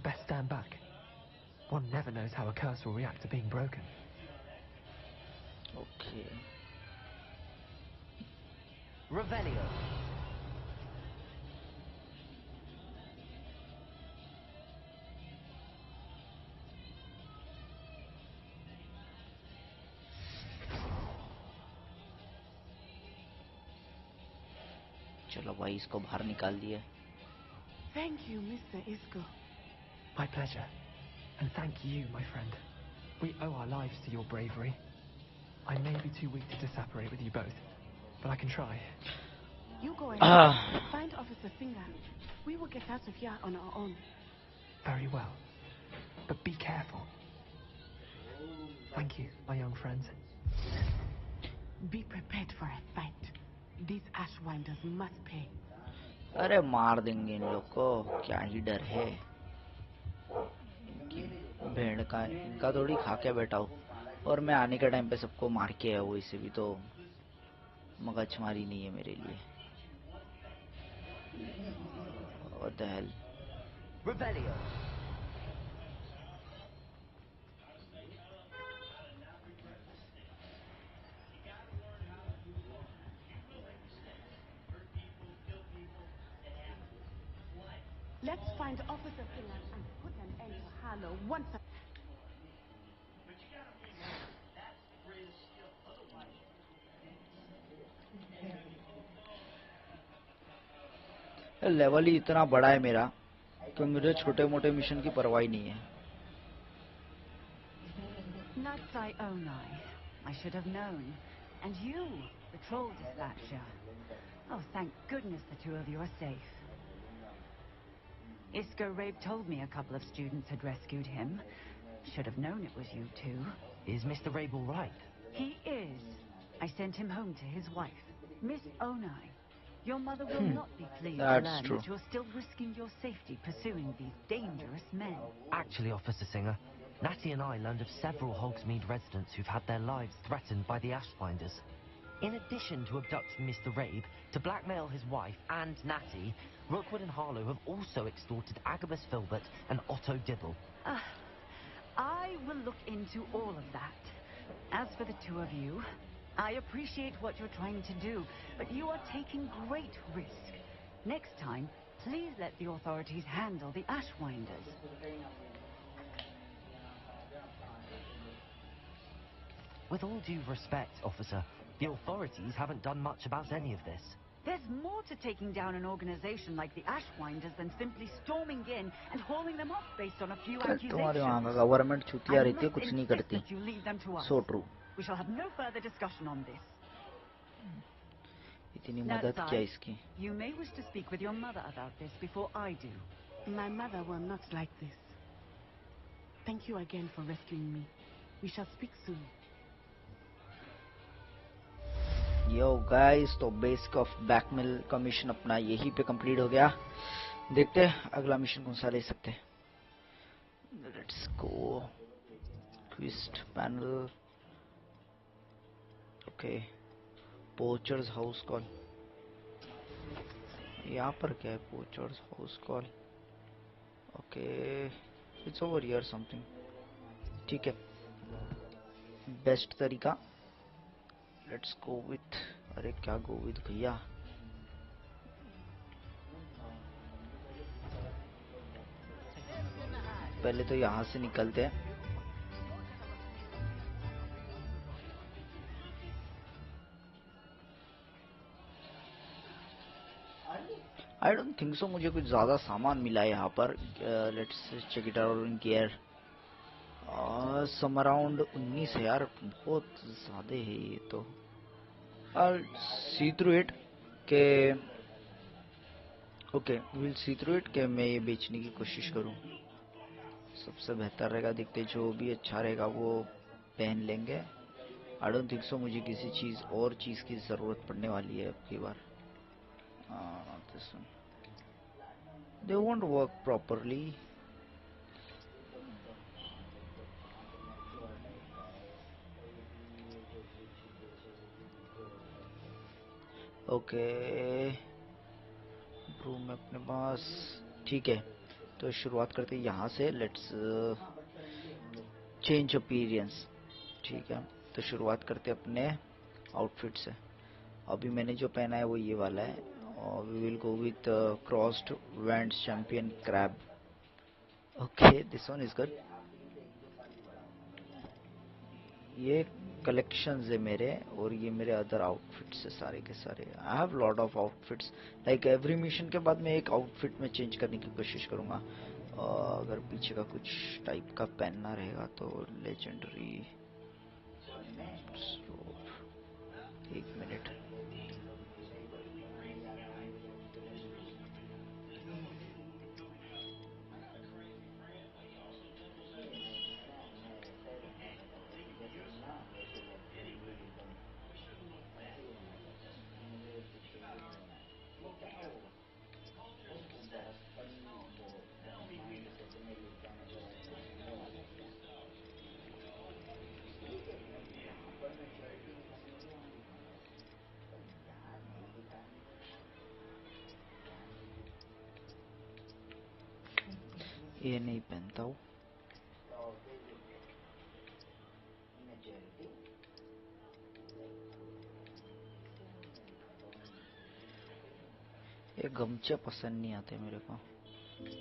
You'd best stand back. One never knows how a curse will react to being broken. Okay. Revelio. चलो भाई इसको बाहर निकाल दिया. Thank you, Mr. Isco. My pleasure. And thank you, my friend. We owe our lives to your bravery. I may be too weak to separate with you both, but I can try. You go ahead. Find Officer Singer. We will get out of here on our own. Very well. But be careful. Thank you, my young friends. Be prepared for a fight. These Ashwinders must pay. अरे मार देंगे इन लोग को, क्या ही डर है. इनकी भेड़ का इनका थोड़ी खा के बैठा हूँ. और मैं आने के टाइम पे सबको मार के आया हूँ. इसे भी तो मगजमारी नहीं है मेरे लिए. What the hell? Revelio. Let's find Officer Singer and put an end to Harlow once and level ही इतना बड़ा है मेरा कि मुझे छोटे मोटे मिशन की परवाह ही नहीं है. Natsai Onai. I should have known. And you, the troll dispatcher. Oh, thank goodness the two of you are safe. Isco Rabe told me a couple of students had rescued him. Should have known it was you two. Is Mr. Rabe all right? He is. I sent him home to his wife, Miss Onai. Your mother will not be pleased to learn that you're still risking your safety pursuing these dangerous men. Actually, Officer Singer, Natty and I learned of several Hogsmeade residents who've had their lives threatened by the Ashfinders. In addition to abducting Mr. Rabe, to blackmail his wife and Natty, Rookwood and Harlow have also extorted Agabus Filbert and Otto Dibble. I will look into all of that. As for the two of you, I appreciate what you're trying to do, but you are taking great risk. Next time, please let the authorities handle the Ashwinders. With all due respect, officer, the authorities haven't done much about any of this. There's more to taking down an organization like the Ashwinders than simply storming in and hauling them off based on a few accusations. Government छुट्टियां रहती है, I कुछ must नहीं insist करती. that you leave them to us. So true. We shall have no further discussion on this. इतनी मदद क्या इसकी? You may wish to speak with your mother about this before I do. my mother will not like this. Thank you again for rescuing me. We shall speak soon. Yo guys, तो basic of बैकमिल का mission अपना यही पे complete हो गया. देखते हैं अगला मिशन कौन सा ले सकते हैं. Let's go. क्विस्ट panel. Okay. Poachers house call. यहाँ पर क्या है? Poachers house call. Okay, it's over here something. ठीक है, बेस्ट तरीका. Let's go with. अरे क्या गो विथ भैया. पहले तो यहाँ से निकलते हैं. आई डोंट थिंक सो मुझे कुछ ज्यादा सामान मिला है यहाँ पर. Let's check it out in care. Some around 19 है यार, बहुत ज्यादा है ये तो. सी थ्रू इट के okay, will see through it के मैं ये बेचने की कोशिश करूं. सबसे बेहतर रहेगा. देखते जो भी अच्छा रहेगा वो पहन लेंगे. आई डोंट थिंक सो मुझे किसी चीज और चीज की जरूरत पड़ने वाली है अब की बार. This one they won't work properly. Okay, room में अपने पास. ठीक है, तो शुरुआत करते हैं यहाँ से। लेट्स चेंज अपीयरेंस, ठीक है। तो शुरुआत करते अपने आउटफिट से। अभी मैंने जो पहना है वो ये वाला है, और we will go with crossed vents champion crab. Okay, this one is good. ये कलेक्शंस है मेरे, और ये मेरे अदर आउटफिट्स है सारे के सारे। आई have lot of outfits, like every mission के बाद मैं एक आउटफिट में चेंज करने की कोशिश करूंगा। अगर पीछे का कुछ टाइप का पहनना रहेगा तो लेजेंडरी। एक मिनट, ये नहीं पहनता हूँ। ये गमछे पसंद नहीं आते मेरे को।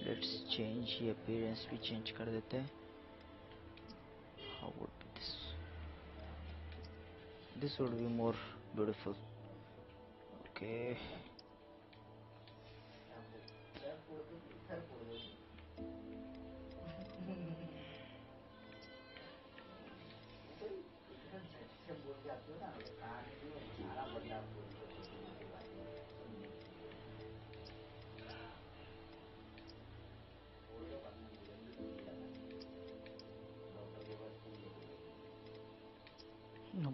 लेट्स चेंज, ये अपीयरेंस भी चेंज कर देते हैं। How would be this? This would be more beautiful. Okay,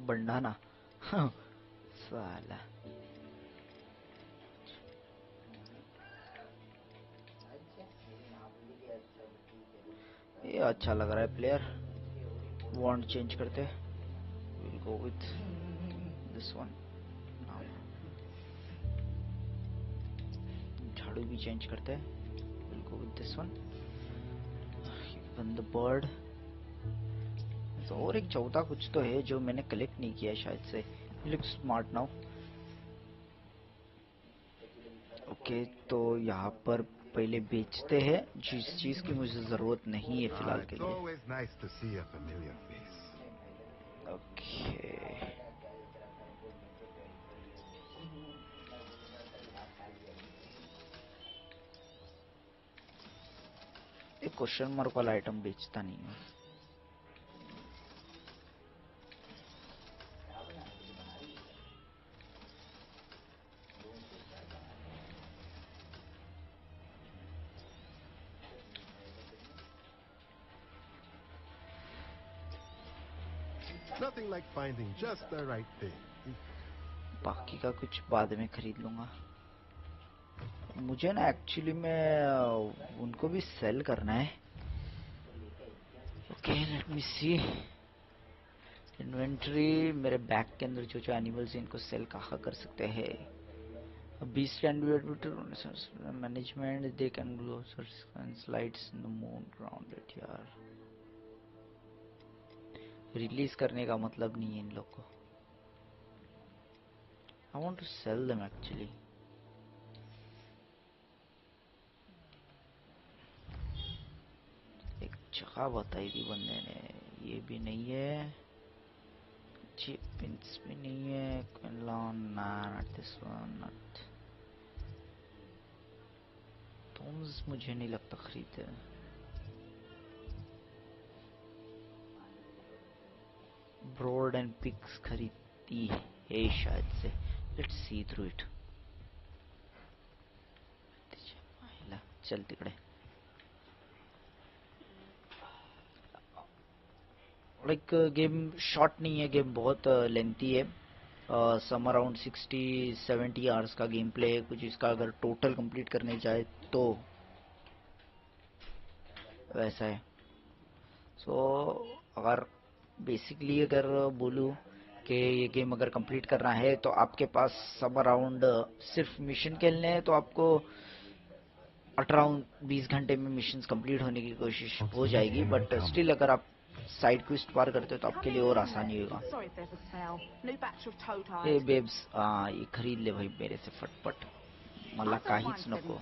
banana साला। ये अच्छा लग रहा है प्लेयर। वॉन्ट चेंज करते, will go with this one. झाड़ू भी चेंज करते, will go with this one. The bird. और एक चौथा कुछ तो है जो मैंने कलेक्ट नहीं किया शायद से। Looks smart now. ओके, तो यहाँ पर पहले बेचते हैं जिस चीज की मुझे जरूरत नहीं है फिलहाल के लिए। ओके, एक क्वेश्चन मार्क वाला आइटम बेचता नहीं है। Nothing like finding just the right thing. बाकी का कुछ बाद में खरीद लूंगा। मुझे ना एक्चुअली में उनको भी सेल करना है। ओके, लेट मी सी इन्वेंटरी। मेरे बैग के अंदर जो जो एनिमल्स हैं इनको सेल कहाँ कर सकते हैं? Beast can be admitted management, they can glow slides in the moon grounded. यार, रिलीज करने का मतलब नहीं है इन लोग को। I want to sell them actually. एक जगह बताई थी बंदे ने, ये भी नहीं है, चीप पिंस भी नहीं है, not this one, not Thoms. मुझे नहीं लगता खरीदे। ब्रोड एंड पिक्स खरीदती है शायद से। Let's see through it. चल तिकड़े। लाइक गेम शॉर्ट नहीं है, गेम बहुत लेंथी है। सम अराउंड 60-70 आवर्स का गेम प्ले है कुछ इसका, अगर टोटल कंप्लीट करने जाए तो वैसा है। सो अगर बेसिकली अगर बोलूं कि ये गेम अगर कंप्लीट करना है तो आपके पास सम अराउंड सिर्फ मिशन खेलने हैं तो आपको 18-20 घंटे में मिशंस कंप्लीट होने की कोशिश हो जाएगी, बट स्टिल अगर आप साइड क्वेस्ट पार करते हो तो आपके लिए और आसानी होगा। ए बेब्स, ये खरीद ले भाई मेरे से फटफट, मला काहीच नको।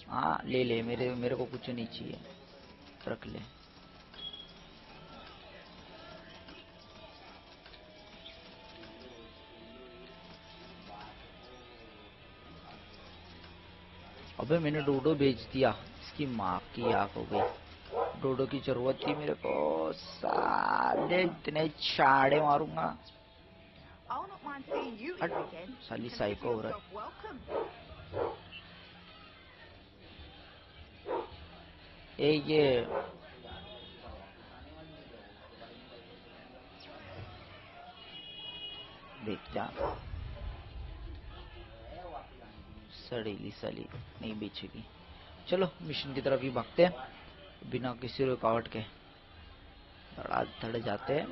हाँ ले ले, मेरे को कुछ नहीं चाहिए, रख ले। अबे मैंने डोडो बेच दिया, इसकी माँ की आँख हो गई। डोडो की जरूरत थी मेरे को, साले इतने चाड़े मारूंगा। साली साइको हो रहा है। ये देख जा, सड़ीली साली नहीं बेचेगी। चलो मिशन की तरफ ही भागते हैं बिना किसी रुकावट के, धड़ जाते हैं।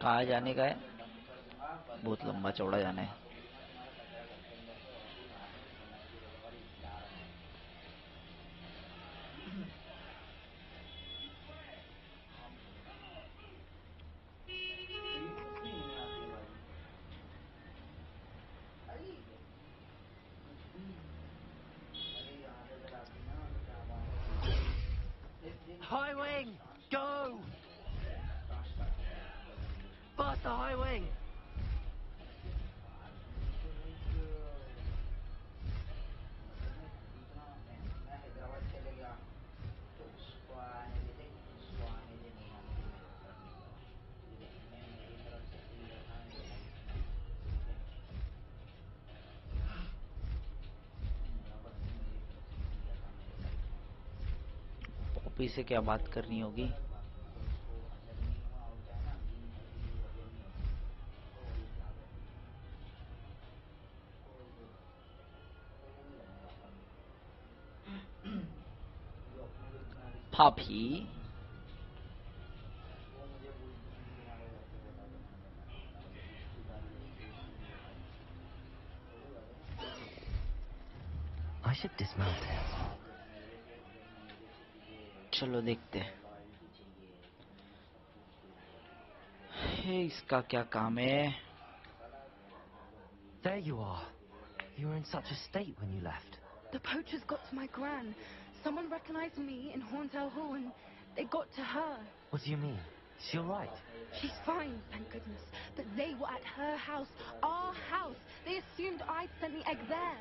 कहाँ जाने का है? बहुत लंबा चौड़ा जाना है। High wing, go! Bust the high wing! Poppy से क्या बात करनी होगी? Poppy. I should dismount it. चलो देखते हैं इसका क्या काम है। There you are. You were in such a state when you left. The poachers got to my gran. Someone recognized me in Horntail Hall and they got to her. What do you mean? Is she alright? She's fine, thank goodness. But they were at her house, our house. They assumed I'd sent the egg there.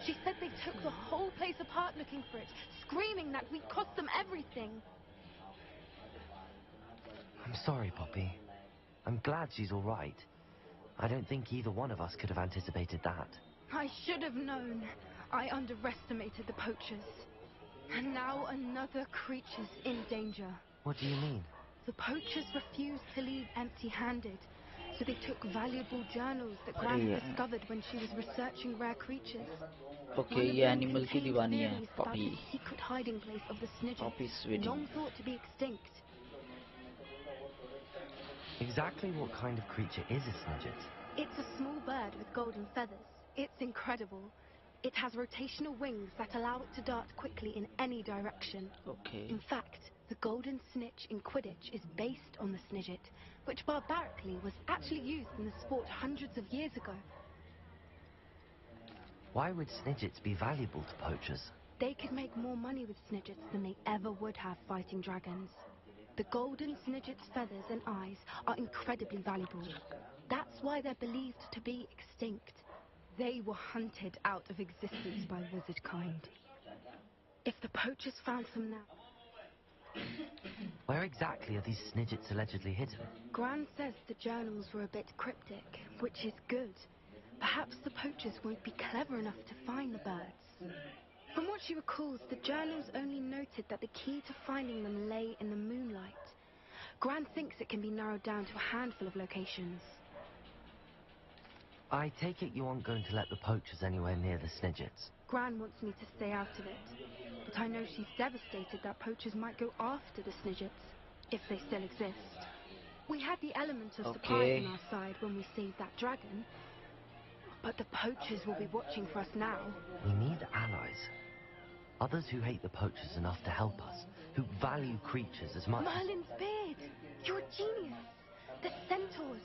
She said they took the whole place apart looking for it, screaming that we'd cost them everything. I'm sorry, Poppy. I'm glad she's alright. I don't think either one of us could have anticipated that. I should have known. I underestimated the poachers. And now another creature's in danger. What do you mean? The poachers refused to leave empty-handed. So they took valuable journals that Gran discovered when she was researching rare creatures. Okay, ये animal की दीवानी है, Poppy. The secret hiding place of the Poppy Snidgets, sweetie. long thought to be extinct. Exactly what kind of creature is a Snidget? It's a small bird with golden feathers. It's incredible. It has rotational wings that allow it to dart quickly in any direction. Okay. In fact, the golden snitch in Quidditch is based on the Snidget, which barbarically was actually used in the sport hundreds of years ago. Why would Snidgets be valuable to poachers? They could make more money with Snidgets than they ever would have fighting dragons. The golden Snidget's feathers and eyes are incredibly valuable. That's why they're believed to be extinct. They were hunted out of existence by wizard kind. If the poachers found some now... Where exactly are these Snidgets allegedly hidden? Gran says the journals were a bit cryptic, which is good. Perhaps the poachers won't be clever enough to find the birds. From what she recalls, the journals only noted that the key to finding them lay in the moonlight. Gran thinks it can be narrowed down to a handful of locations. I take it you aren't going to let the poachers anywhere near the Snidgets? Gran wants me to stay out of it, but I know she's devastated that poachers might go after the Snidgets. if they still exist. We had the element of surprise on our side when we saved that dragon, but the poachers will be watching for us now. We need allies. Others who hate the poachers enough to help us, who value creatures as much Merlin's beard! You're a genius! The centaurs!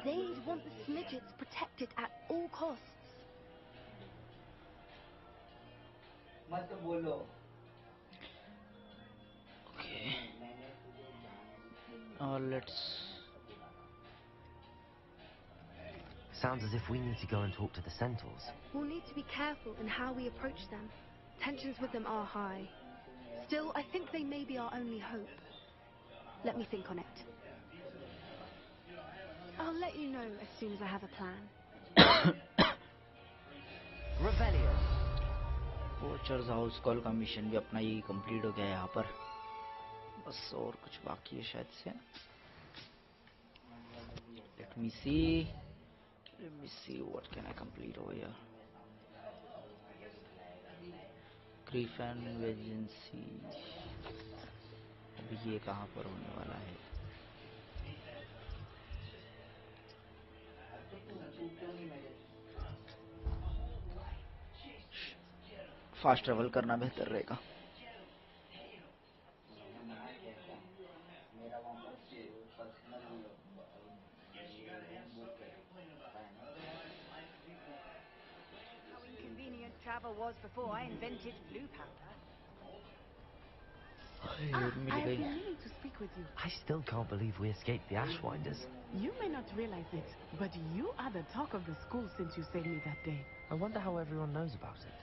They'd want the smidgets protected at all costs. Okay. Let's... Sounds as if we need to go and talk to the centaurs. We'll need to be careful in how we approach them. Tensions with them are high. Still, I think they may be our only hope. Let me think on it. I'll let you know as soon as I have a plan. Revelio. Poachers house call का mission भी अपना ही complete हो गया है यहाँ पर, बस और कुछ बाकी है शायद से. Let me see what can I complete over here. Griffin Agency, अभी ये कहाँ पर होने वाला है? फास्ट ट्रैवल करना बेहतर रहेगा. How inconvenient travel was before I invented blue powder. I have been meaning to speak with you. I still can't believe we escaped the Ashwinders. You may not realize it, but you are the talk of the school since you saved me that day. I wonder how everyone knows about it.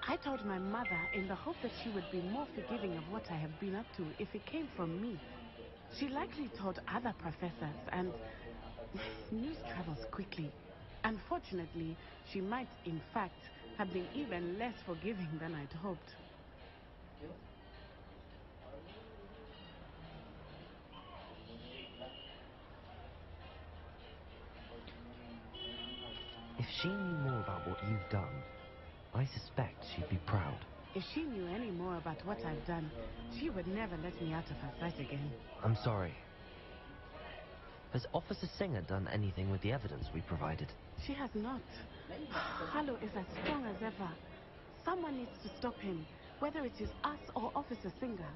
I told my mother in the hope that she would be more forgiving of what I have been up to if it came from me. She likely told other professors, and news travels quickly. Unfortunately, she might, in fact, have been even less forgiving than I'd hoped. If she knew more about what you've done, I suspect she'd be proud. If she knew any more about what I've done, she would never let me out of her sight again. I'm sorry. Has Officer Singer done anything with the evidence we provided? She has not. Harlow is as strong as ever. Someone needs to stop him, whether it is us or Officer Singer.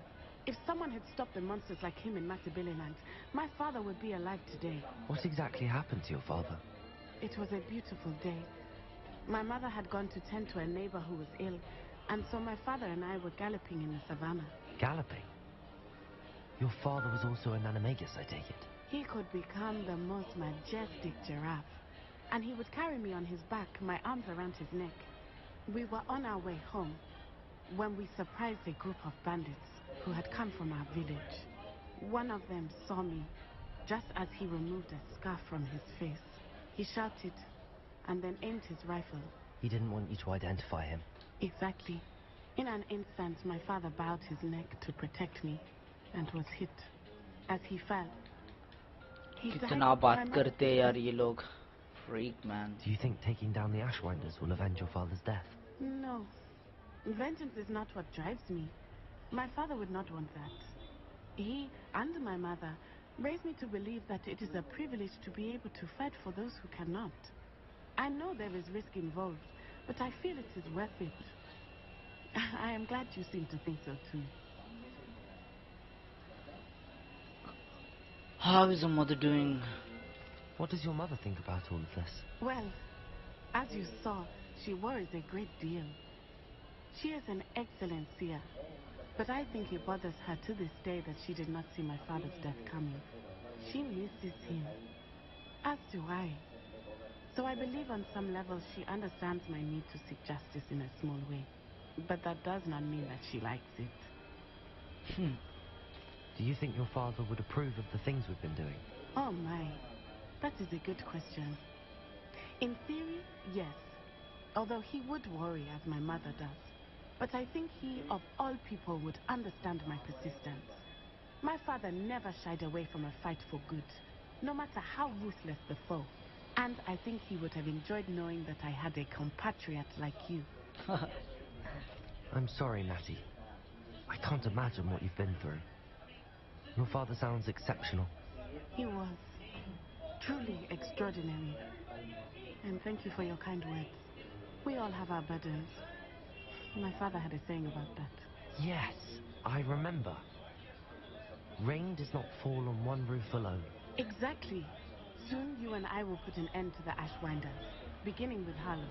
If someone had stopped the monsters like him in Matabeleland, my father would be alive today. What exactly happened to your father? It was a beautiful day. My mother had gone to tend to a neighbor who was ill, and so my father and I were galloping in the savannah. Galloping? Your father was also an animagus, I take it? He could become the most majestic giraffe, and he would carry me on his back, my arms around his neck. We were on our way home when we surprised a group of bandits who had come from our village. One of them saw me just as he removed a scarf from his face. He shouted and then aimed his rifle. He didn't want you to identify him. Exactly. In an instant, my father bowed his neck to protect me and was hit. As he fell, he died. कितना बात करते हैं यार ये लोग. Freak, man. Do you think taking down the Ashwinders will avenge your father's death? No. Vengeance is not what drives me. My father would not want that. He and my mother raised me to believe that it is a privilege to be able to fight for those who cannot. I know there is risk involved, but I feel it is worth it. I am glad you seem to think so too. How is your mother doing? What does your mother think about all of this? Well, as you saw, she worries a great deal. She is an excellent seer, but I think it bothers her to this day that she did not see my father's death coming. She misses him, as do I. So I believe on some level she understands my need to seek justice in a small way. But that does not mean that she likes it. Do you think your father would approve of the things we've been doing? Oh my, that is a good question. In theory, yes. Although he would worry as my mother does. But I think he, of all people, would understand my persistence. My father never shied away from a fight for good, no matter how ruthless the foe. And I think he would have enjoyed knowing that I had a compatriot like you. I'm sorry, Natty. I can't imagine what you've been through. Your father sounds exceptional. He was truly extraordinary. And thank you for your kind words. We all have our burdens. My father had a saying about that. Yes, I remember. Rain does not fall on one roof alone. Exactly. Soon you and I will put an end to the Ashwinders, beginning with Harlow.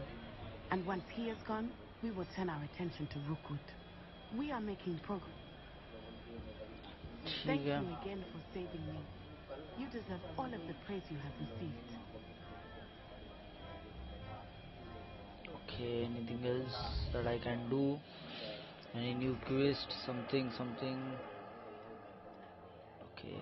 And once he is gone, we will turn our attention to Rookwood. We are making progress. Thank you again for saving me. You deserve all of the praise you have received. Okay, anything else that I can do? Any new quest? Something. Okay.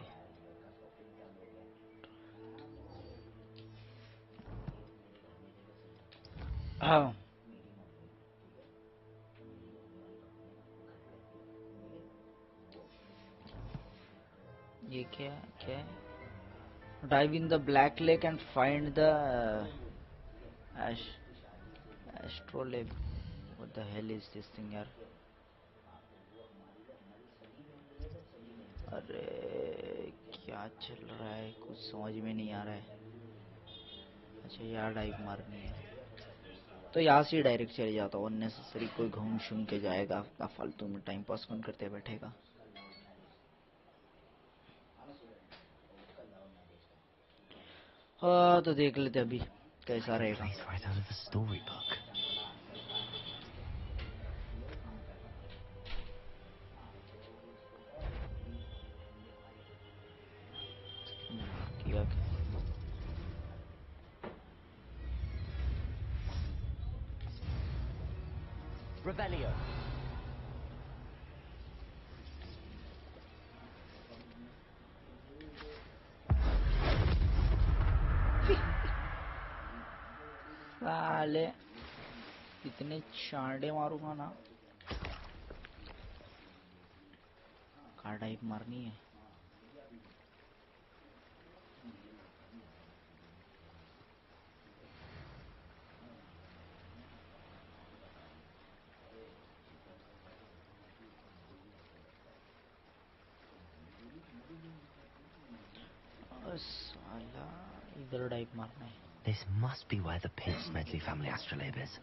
ये क्या है? Dive in the Black Lake and find the astrolabe. What the hell is this thing यार? अरे क्या चल रहा है? कुछ समझ में नहीं आ रहा है. अच्छा यार डाइव मारनी है तो यहाँ से डायरेक्ट चले जाता हूँ. अननेसेसरी कोई घूम शूम के जाएगा फालतू में टाइम पास कौन करते बैठेगा. हाँ तो देख लेते अभी कैसा रहेगा. Revelio. साले इतने चांडे मारूंगा ना. कार डाइव मारनी है. साला इधर डाइव मारना है. This must be where the Pidge Smedley family astrolabe is.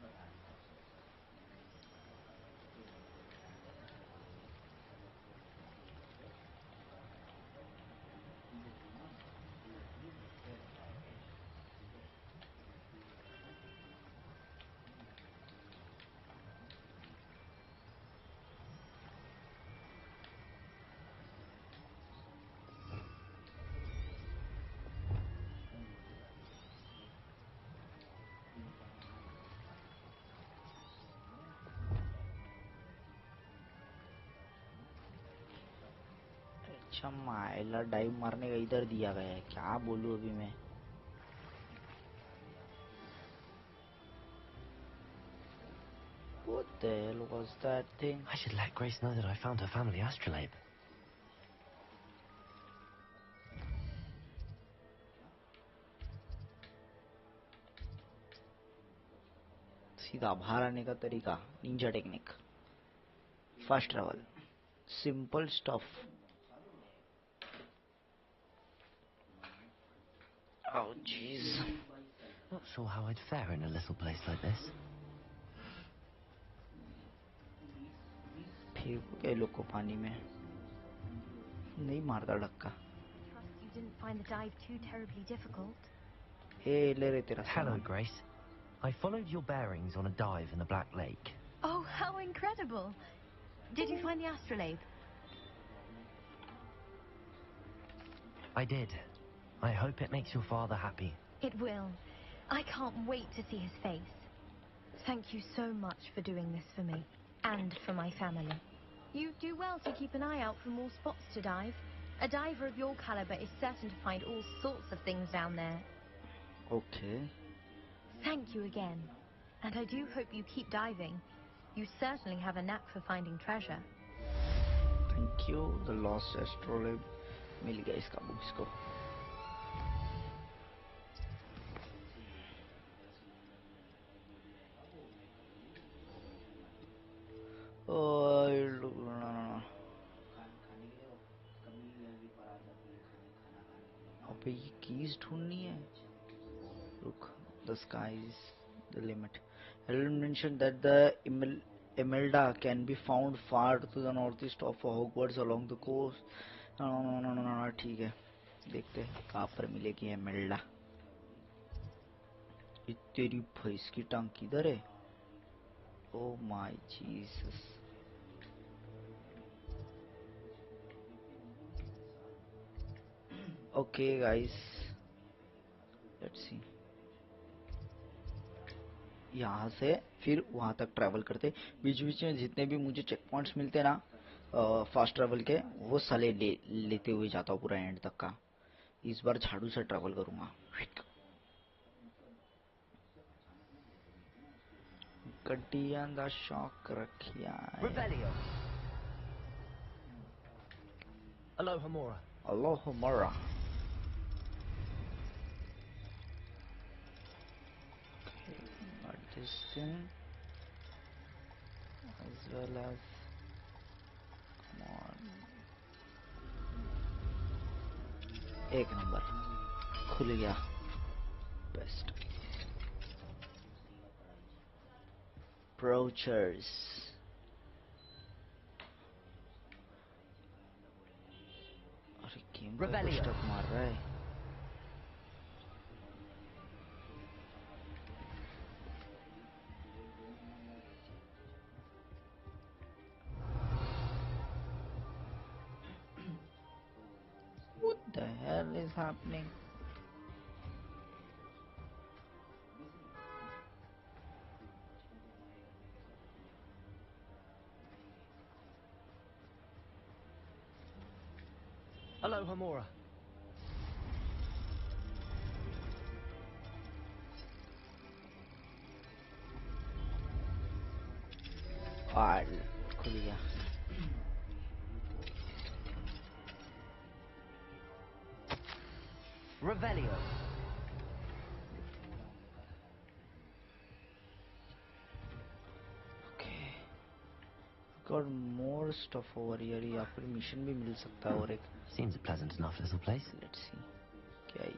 अच्छा माइला डाइव मारने का इधर दिया गया है. क्या बोलूं अभी मैं. What the hell was that thing? I should let Grace know that I found her family astrolabe. सीधा बाहर आने का तरीका. Ninja technique. Fast travel. Simple stuff. Oh jeez. Not sure how I'd fare in a little place like this. फेंको के लोग को पानी में. नहीं मारता डक्का. Trust you didn't find the dive too terribly difficult. Hey, ले रहे तेरा. Hello, Grace. I followed your bearings on a dive in the Black Lake. Oh, how incredible! Did you find the astrolabe? I did. I hope it makes your father happy. It will. I can't wait to see his face. Thank you so much for doing this for me, and for my family. You do well to keep an eye out for more spots to dive. A diver of your caliber is certain to find all sorts of things down there. Okay. Thank you again. And I do hope you keep diving. You certainly have a knack for finding treasure. Thank you. The lost astrolabe. मिल गया इसका book इसको. Keys ढूंढनी है. Look, the sky is the limit. Helen mentioned that the Imelda can be found far to the northeast of Hogwarts along the coast. No, ठीक है, देखते हैं कहाँ पर मिलेगी Imelda. ये तेरी भैंस की टांग किधर है? Oh my Jesus. Okay guys, let's see. यहाँ से फिर वहाँ तक ट्रैवल करते, बीच बीच में जितने भी मुझे चेक पॉइंट्स मिलते ना फास्ट ट्रैवल के, वो साले लेते हुए जाता हूँ पूरा एंड तक का. इस बार झाड़ू से ट्रैवल करूँगा. गड्डियां दा शौक रखिया. Alohomora. Alohomora. This thing as well as, come on, एक नंबर खुल गया. बेस्ट. Brochures. अरे गेम का स्टक मार रहा है. What the hell is happening? Alohomora. खुल गया. Revelio. Okay. Got more stuff over here. यहाँ पर मिशन भी मिल सकता है और एक. Seems a pleasant enough little place. Let's see. क्या है?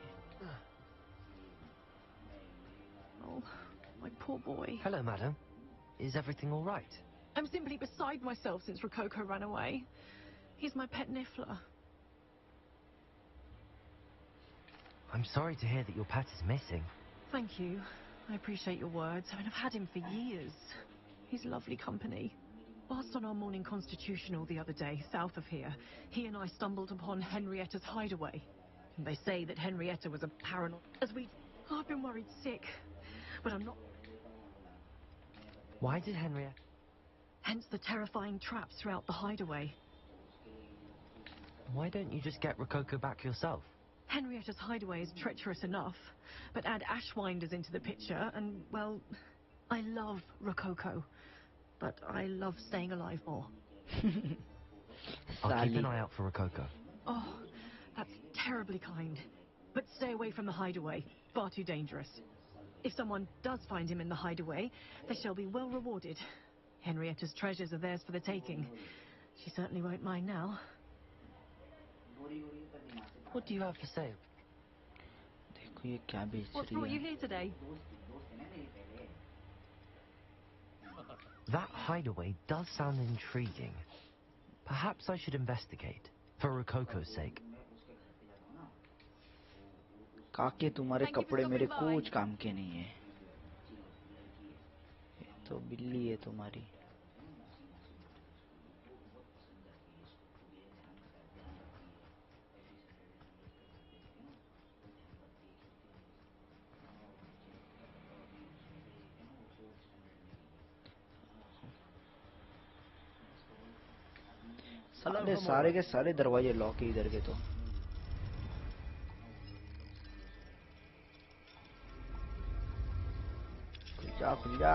Oh, my poor boy. Hello, madam. Is everything all right? I'm simply beside myself since Rococo ran away. He's my pet niffler. I'm sorry to hear that your pet is missing. Thank you. I appreciate your words. I mean, I've had him for years. He's lovely company. Whilst on our morning constitutional the other day, south of here, he and I stumbled upon Henrietta's hideaway. And they say that Henrietta was a paranoid. I've been worried sick, but I'm not. Why did Henrietta? Hence the terrifying traps throughout the hideaway. Why don't you just get Rococo back yourself? Henrietta's hideaway is treacherous enough, but add ashwinders into the picture and, well, I love Rococo, but I love staying alive more. I'll keep an eye out for Rococo. Oh, that's terribly kind. But stay away from the hideaway. Far too dangerous. If someone does find him in the hideaway, they shall be well rewarded. Henrietta's treasures are theirs for the taking. She certainly won't mind now. What do you have for sale? देखो ये क्या बेच What's रही brought है? you here today? That hideaway does sound intriguing. Perhaps I should investigate, for Rococo's sake. काके तुम्हारे कपड़े मेरे कुछ काम के नहीं है. ये तो बिल्ली है तुम्हारी. सारे के सारे दरवाजे लॉक है इधर के तो. खुल जा.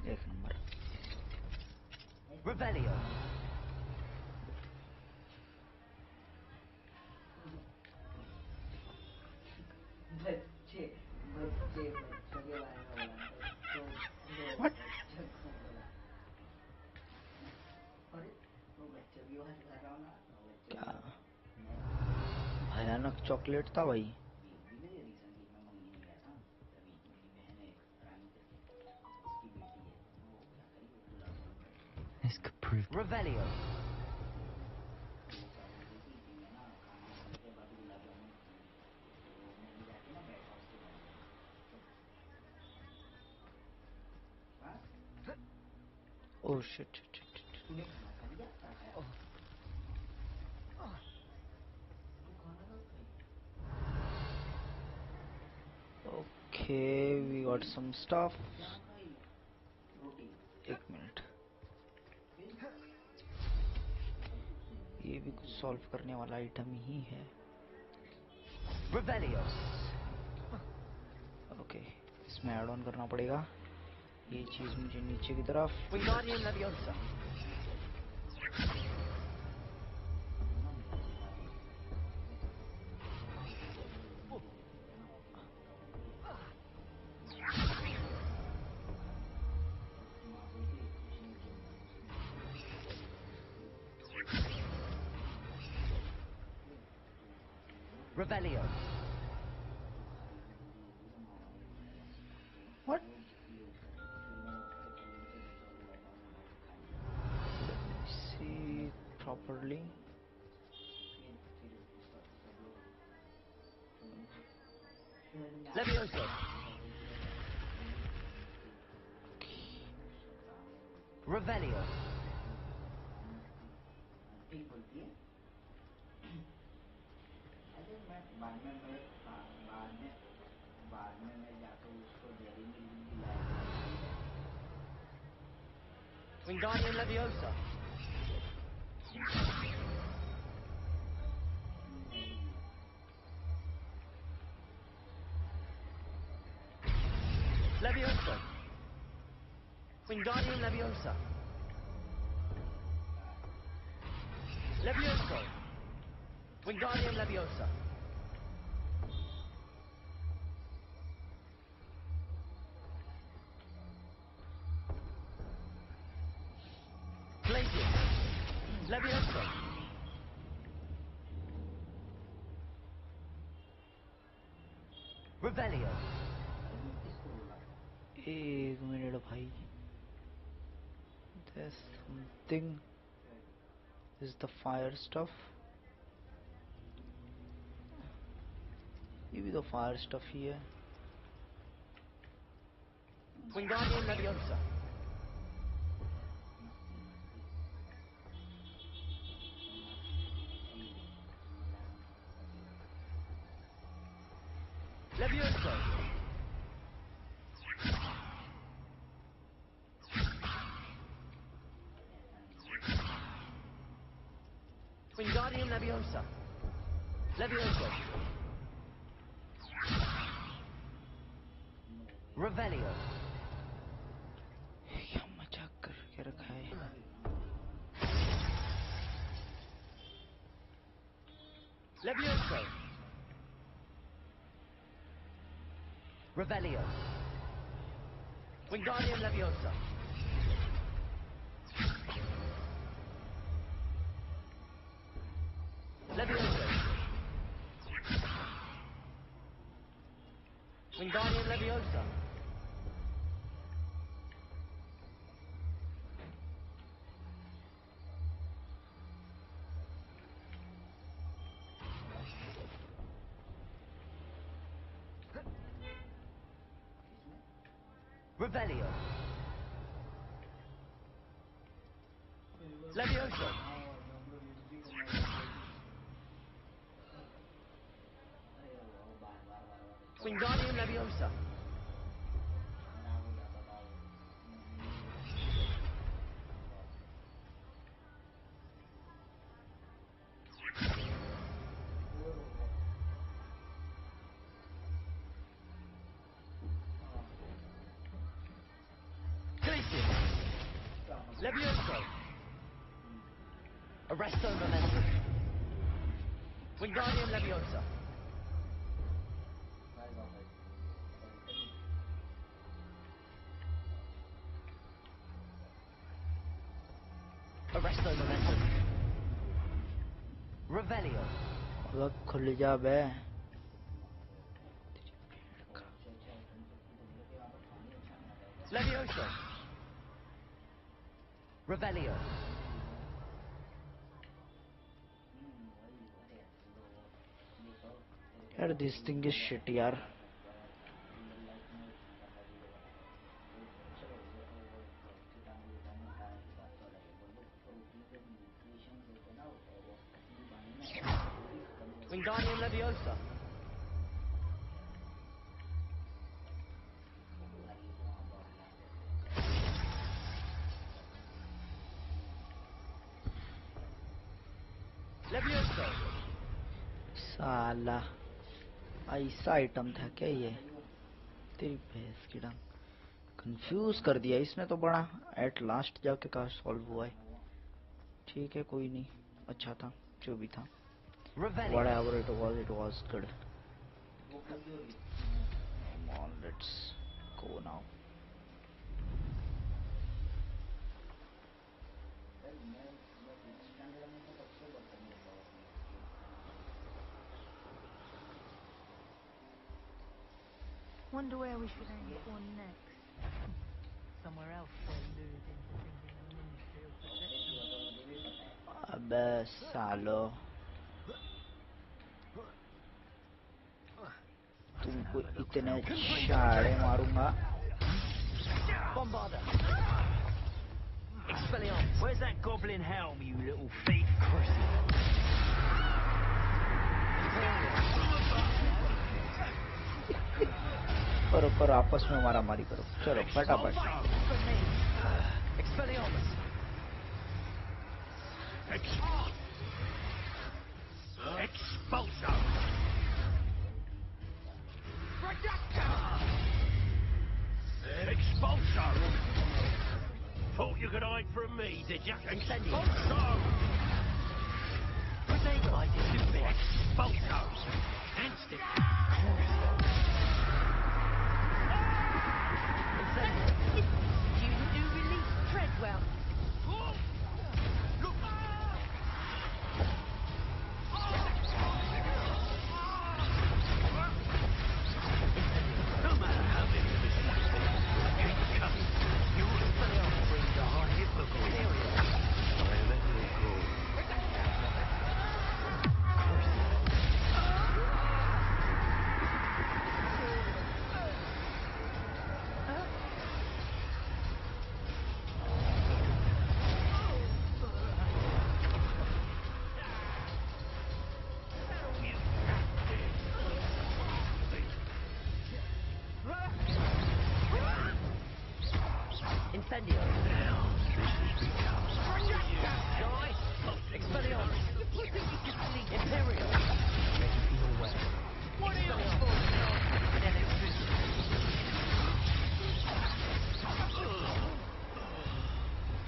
एक नंबर. Revelio. What? क्या भयानक चॉकलेट था भाई। This could prove Revelio. Oh shit. Okay, we got some stuff. एक मिनट, ये भी कुछ सॉल्व करने वाला आइटम ही है। ओके, इसमें ऐड ऑन करना पड़ेगा। ये चीज मुझे नीचे की तरफ। Revelio. What? Let me see properly. Levioso. Revelio. Wingardium Leviosa. Leviosa. Wingardium Leviosa. Leviosa. Wingardium Leviosa. Glacier. Leviosa. Revelio. एक मिनट भाई, there's something. This is the fire stuff. ये भी तो fire stuff ही है। Wingardium Leviosa. Leviosa. Wingardium Leviosa. Leviosa. Revelio. क्या मजाक करके रखा है। Leviosa. Revelio. Wingardium Leviosa. Leviosa. Wingardium Leviosa. Revelio. Leviosa. Wingardium Leviosa. Leviosa. Arresto Momentum. Wingardium Leviosa. Arresto Momentum. Revelio. वक्त खुल जा बे। Leviosa. Revelio. यार दिस थिंग इज शिट यार। Wingardium Leviosa. Leviosa. साला ऐसा आइटम था क्या ये? तेरी भैंस की डंग, कंफ्यूज कर दिया इसने तो बड़ा। एट लास्ट जाके कहा सॉल्व हुआ है। ठीक है कोई नहीं, अच्छा था जो भी था। Whatever it was good. Come on, let's go now. Wonder where we should aim for next. Somewhere else they're lured into thinking the ministry will protect them. अबे सालो, तुमको इतने छाड़े मारूंगा। Bombarda. Expelliarmus. Where's that goblin helm, you little thief? Curse. करो करो आपस में मारा मारी करो, चलो फटाफट। Expelliarmus. Expulso! Expulso! Thought you could hide from me, did you? Expulso! Expulso! Handstick! You do release Treadwell. No matter how many of us keep coming, you will bring the hard hypocrite. I let you go. Incendio. Expelliarmus. Imperial. Make you feel well.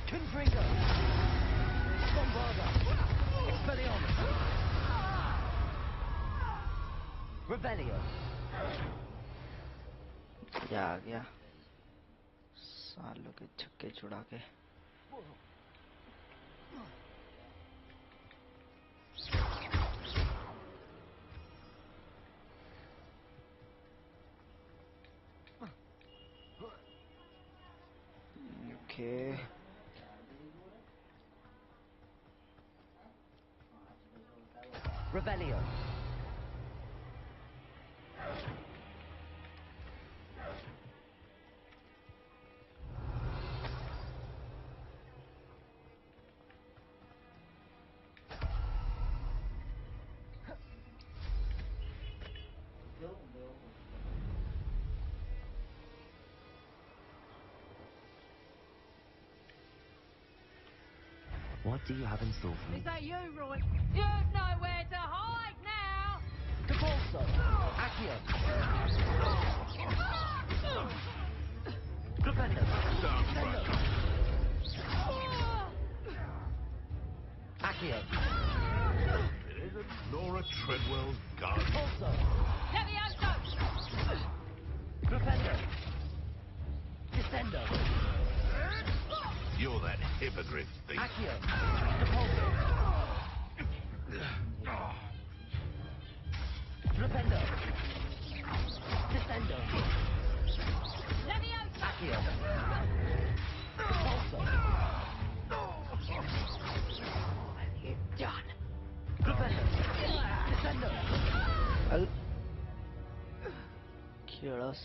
Confringo. Bombarda. Expelliarmus. Revelio. क्या आ गया सालों के छक्के छुड़ा के। Okay Revelio. What do you have in store for me? Is that you, Roy? You've nowhere to hide now! Capolso. Accio. Defender. Accio. Isn't Laura Treadwell's gun? Capolso. Levioso! Defender. Descendo. You're that hippogriff thief. Accio. Capolso. Kill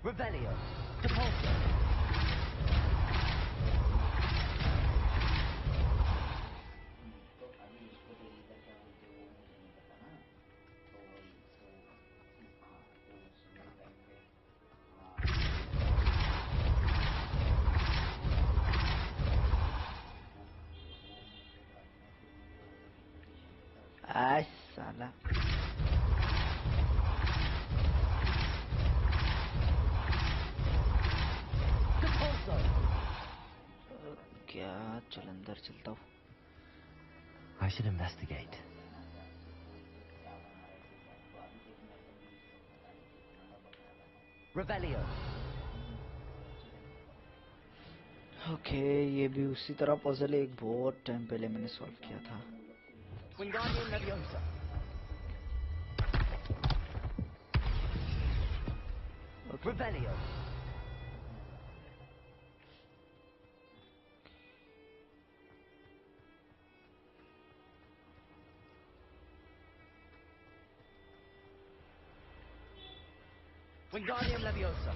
Revelio. Depulso. Ay, साला क्या जलंधर चलता हूँ. I should investigate. Revelio. Okay, ये भी उसी तरह puzzle एक बहुत टाइम पहले मैंने सॉल्व किया था. Wingardium Leviosa. Okay. Revelio. Wingardium Leviosa.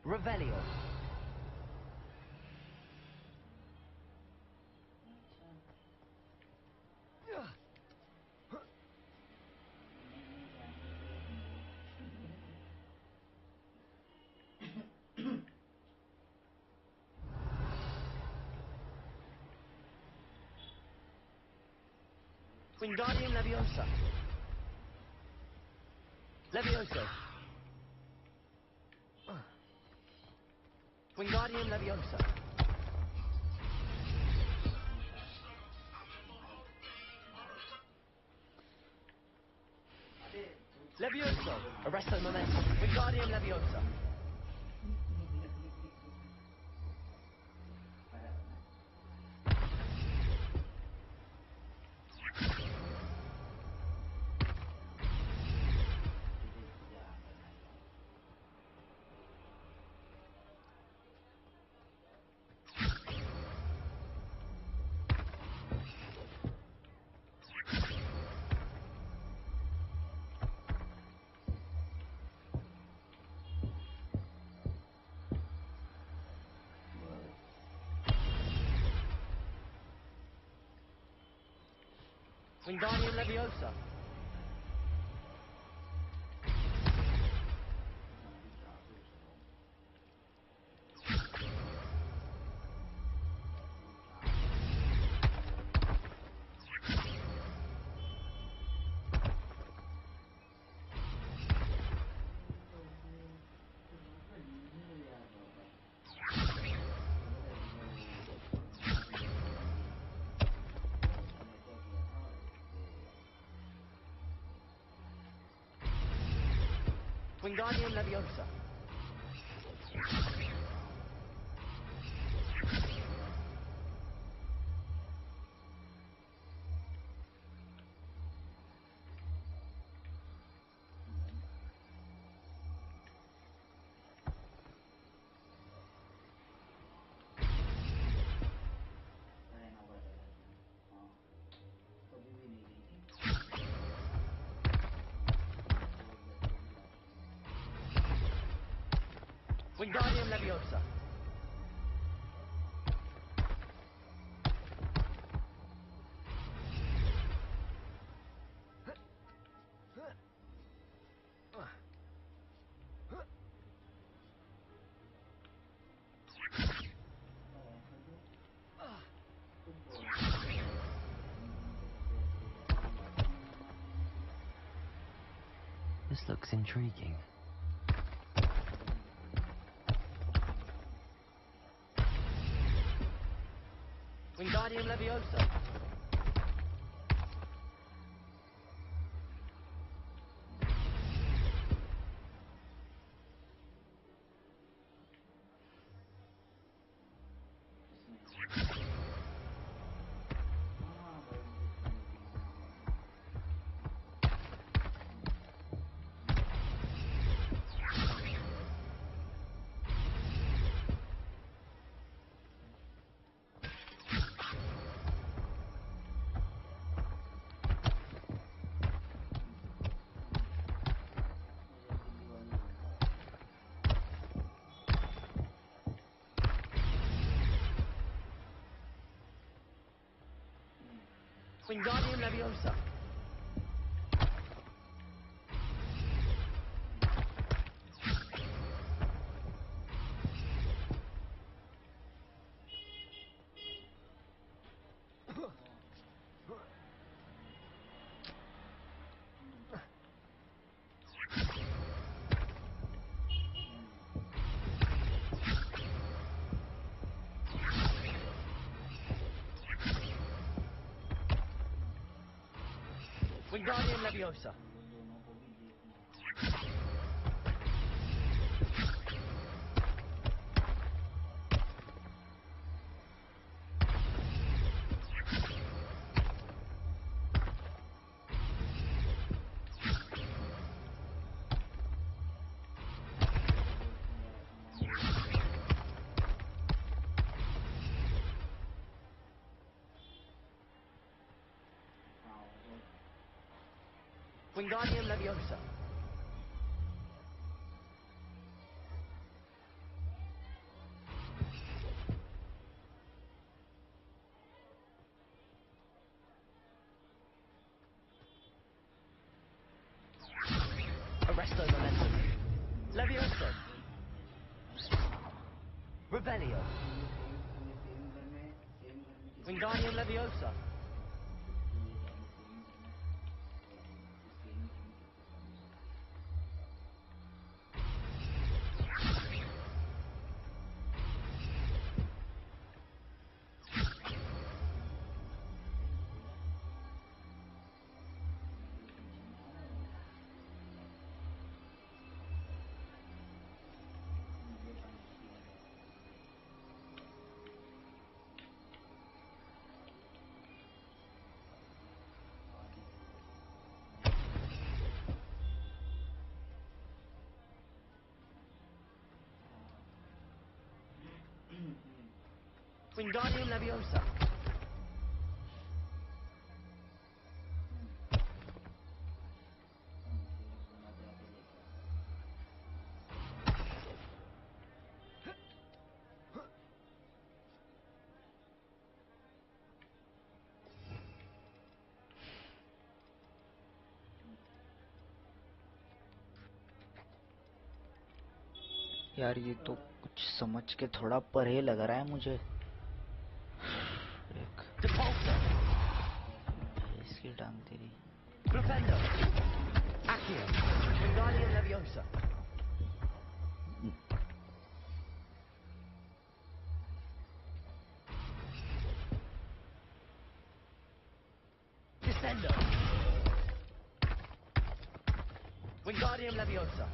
Revelio. Wingardium Leviosa. Leviosa. Wingardium Leviosa. Leviosa. Arresto momentum. Wingardium Leviosa. Wingardium Leviosa. Wingardium Leviosa. Wingardium Leviosa. This looks intriguing. Wingardium Leviosa. Wingardium Leviosa. Wingardium Leviosa. Wingardium Leviosa. Arresto Momentum. Levioso. Revelio. Wingardium Leviosa. Wingardium Leviosa. यार ये तो कुछ समझ के थोड़ा परे लग रहा है मुझे। इसकी टांग तेरी। Profendo. Accio. Wingardium Leviosa. Descendo. Wingardium Leviosa.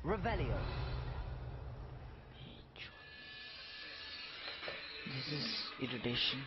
Revelio. This is irritation.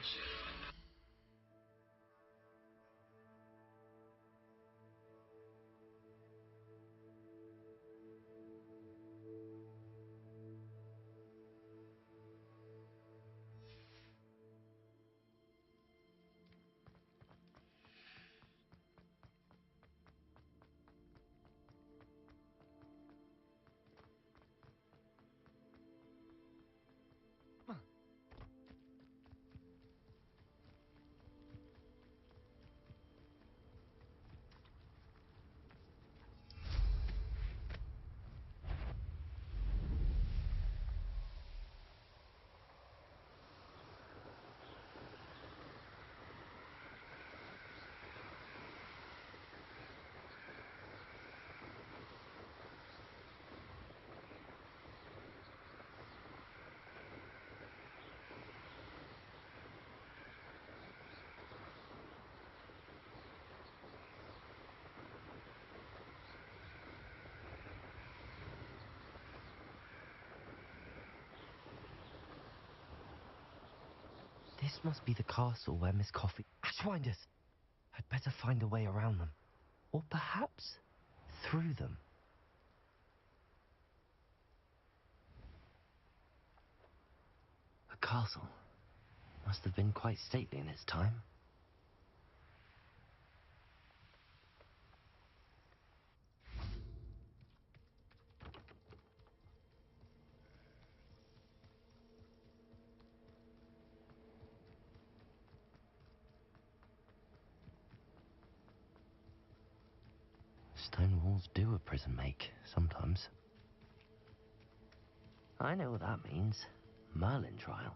This must be the castle where Miss Coffee... Ashwinders! I'd better find a way around them. Or perhaps through them. The castle must have been quite stately in its time. Stone walls do a prison make, sometimes. I know what that means. Merlin trial.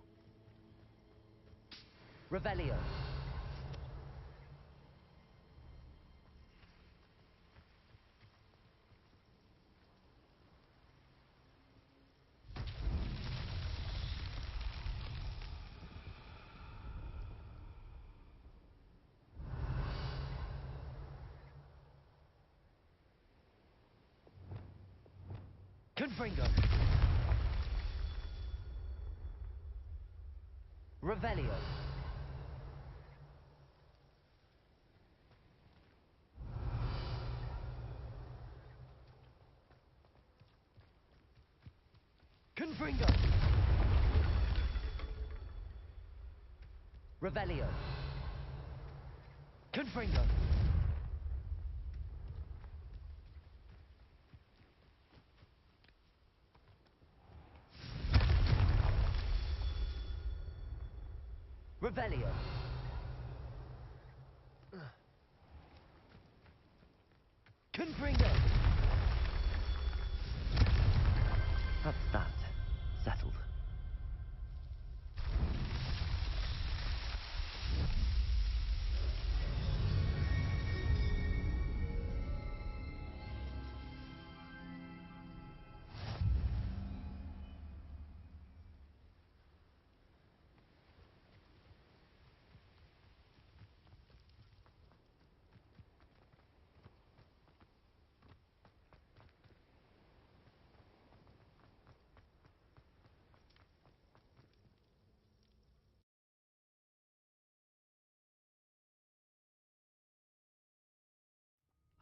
Revelio. Confringo. Revelio. Confringo. Revelio. Confringo. Revelio. Confringo. That's that. Settled.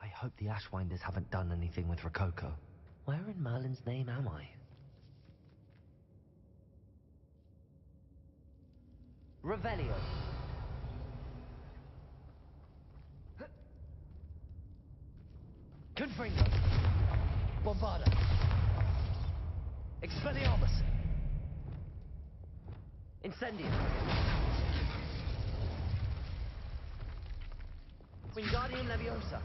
I hope the Ashwinders haven't done anything with Rococo. Where in Merlin's name am I? Revelio. Confringo. Bombarda. Expelliarmus. Incendio. Wingardium Leviosa.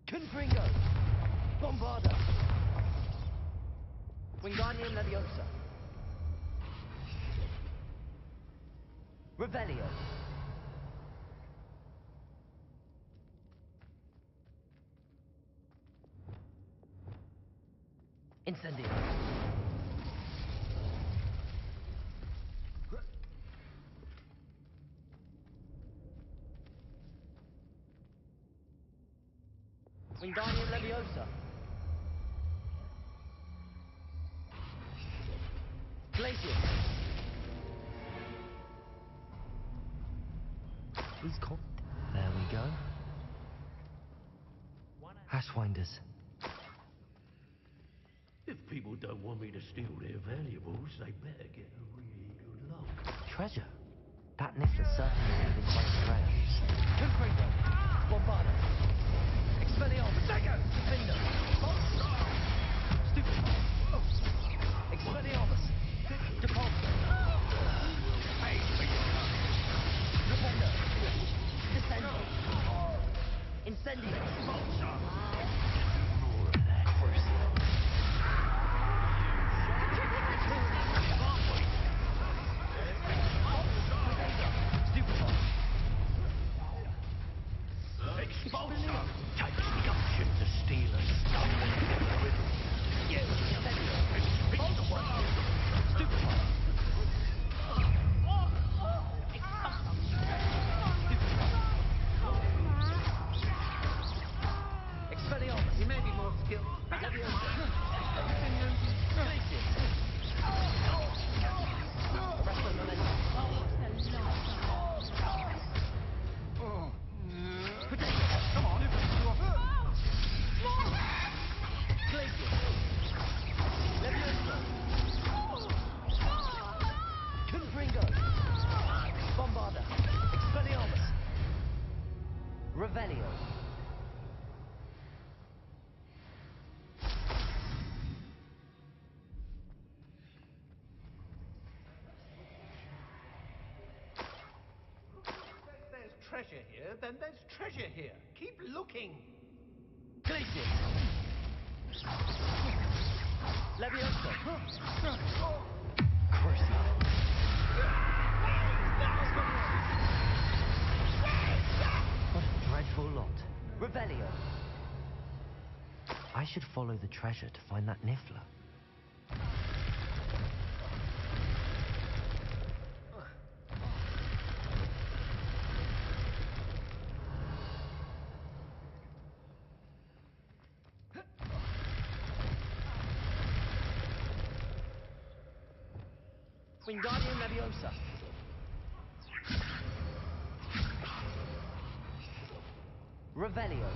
Confringo. Bombarda. Wingardium Leviosa. Revelio. Incendio. Wingardium Leviosa. Glacier. He's caught. There we go. Ashwinders. If people don't want me to steal their valuables, they better get a really good look. Treasure. That niffler's certainly leaving quite a trail. Confringo. Bombarda. Expelliarmus. Defender. Stupid. Expelliarmus. Depulso. Defender. Descendo. Incendio. Expulsor! Takes gumption to steal a stone. Revelio. There's treasure here, then there's treasure here. Keep looking. Glacier. Leviosa. Crucio. What a dreadful lot. Revelio. I should follow the treasure to find that Niffler. Wingardium Leviosa. Revelio.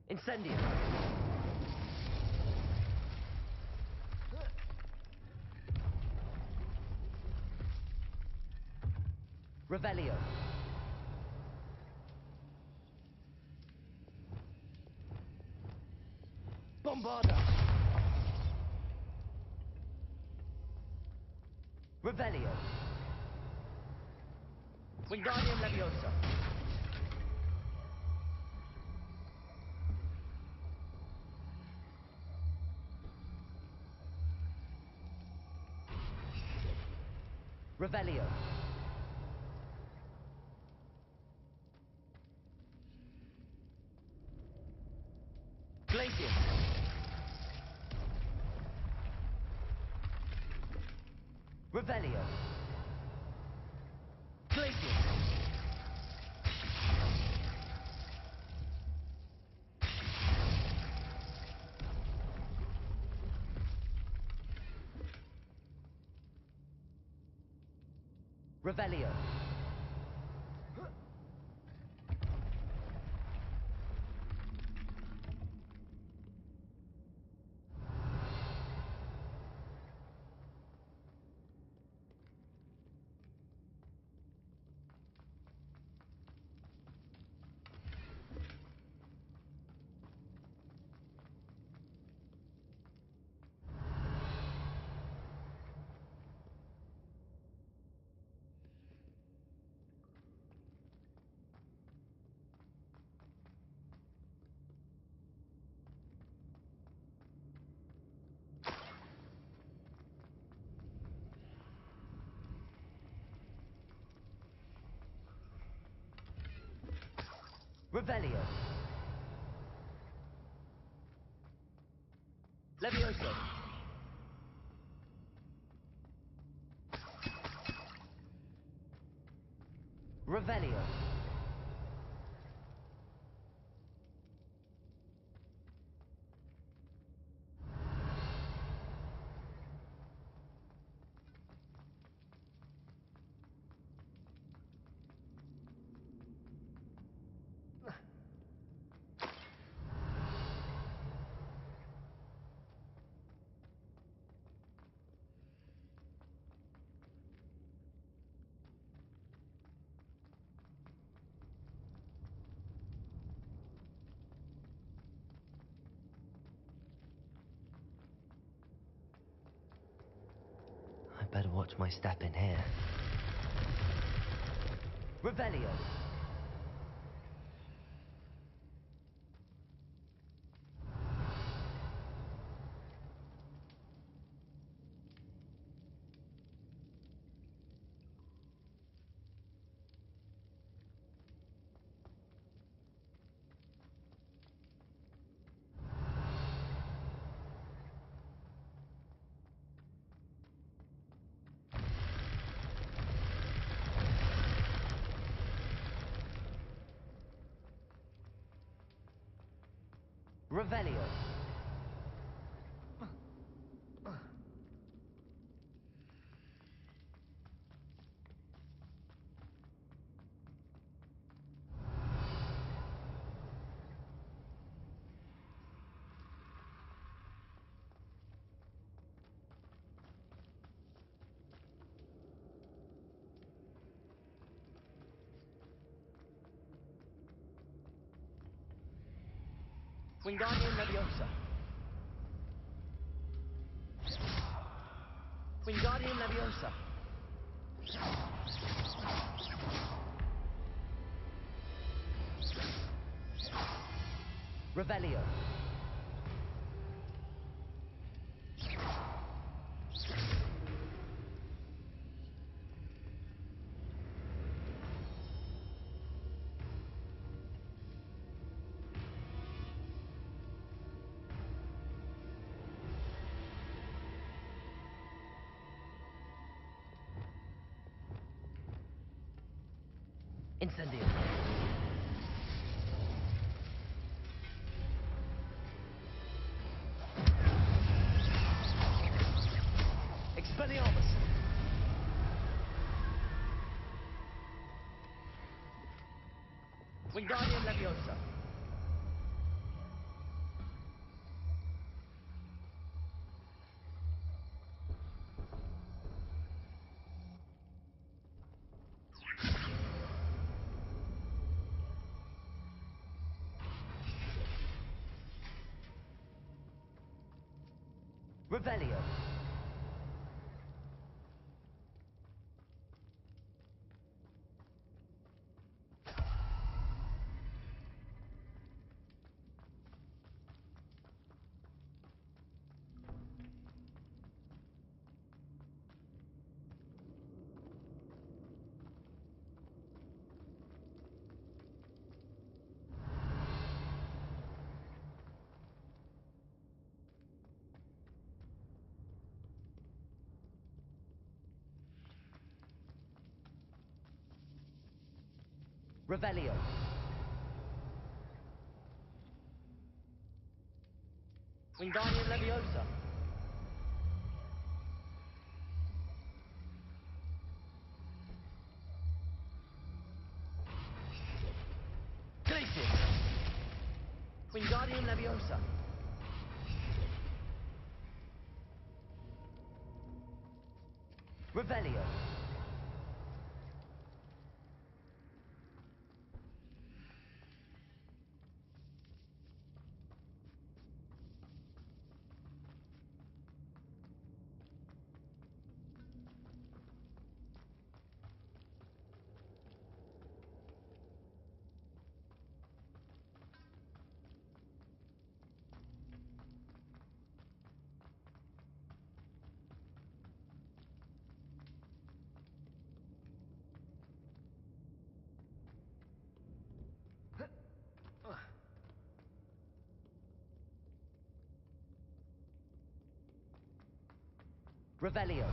Incendium. Revelio. Bombarda. Revelio. Wingardium Leviosa. Revelio. Glacier. Revelio. Glacier. Revelio. Revelio. Levioso. Revelio. I better watch my step in here. Revelio. Revelio. Wingardium Leviosa. Wingardium Leviosa. Revelio. Incendio. Expelliarmus. Wingardium Leviosa. Revelio. Revelio. Wingardium Leviosa. Glacius. Wingardium Leviosa. Revelio. Revelio.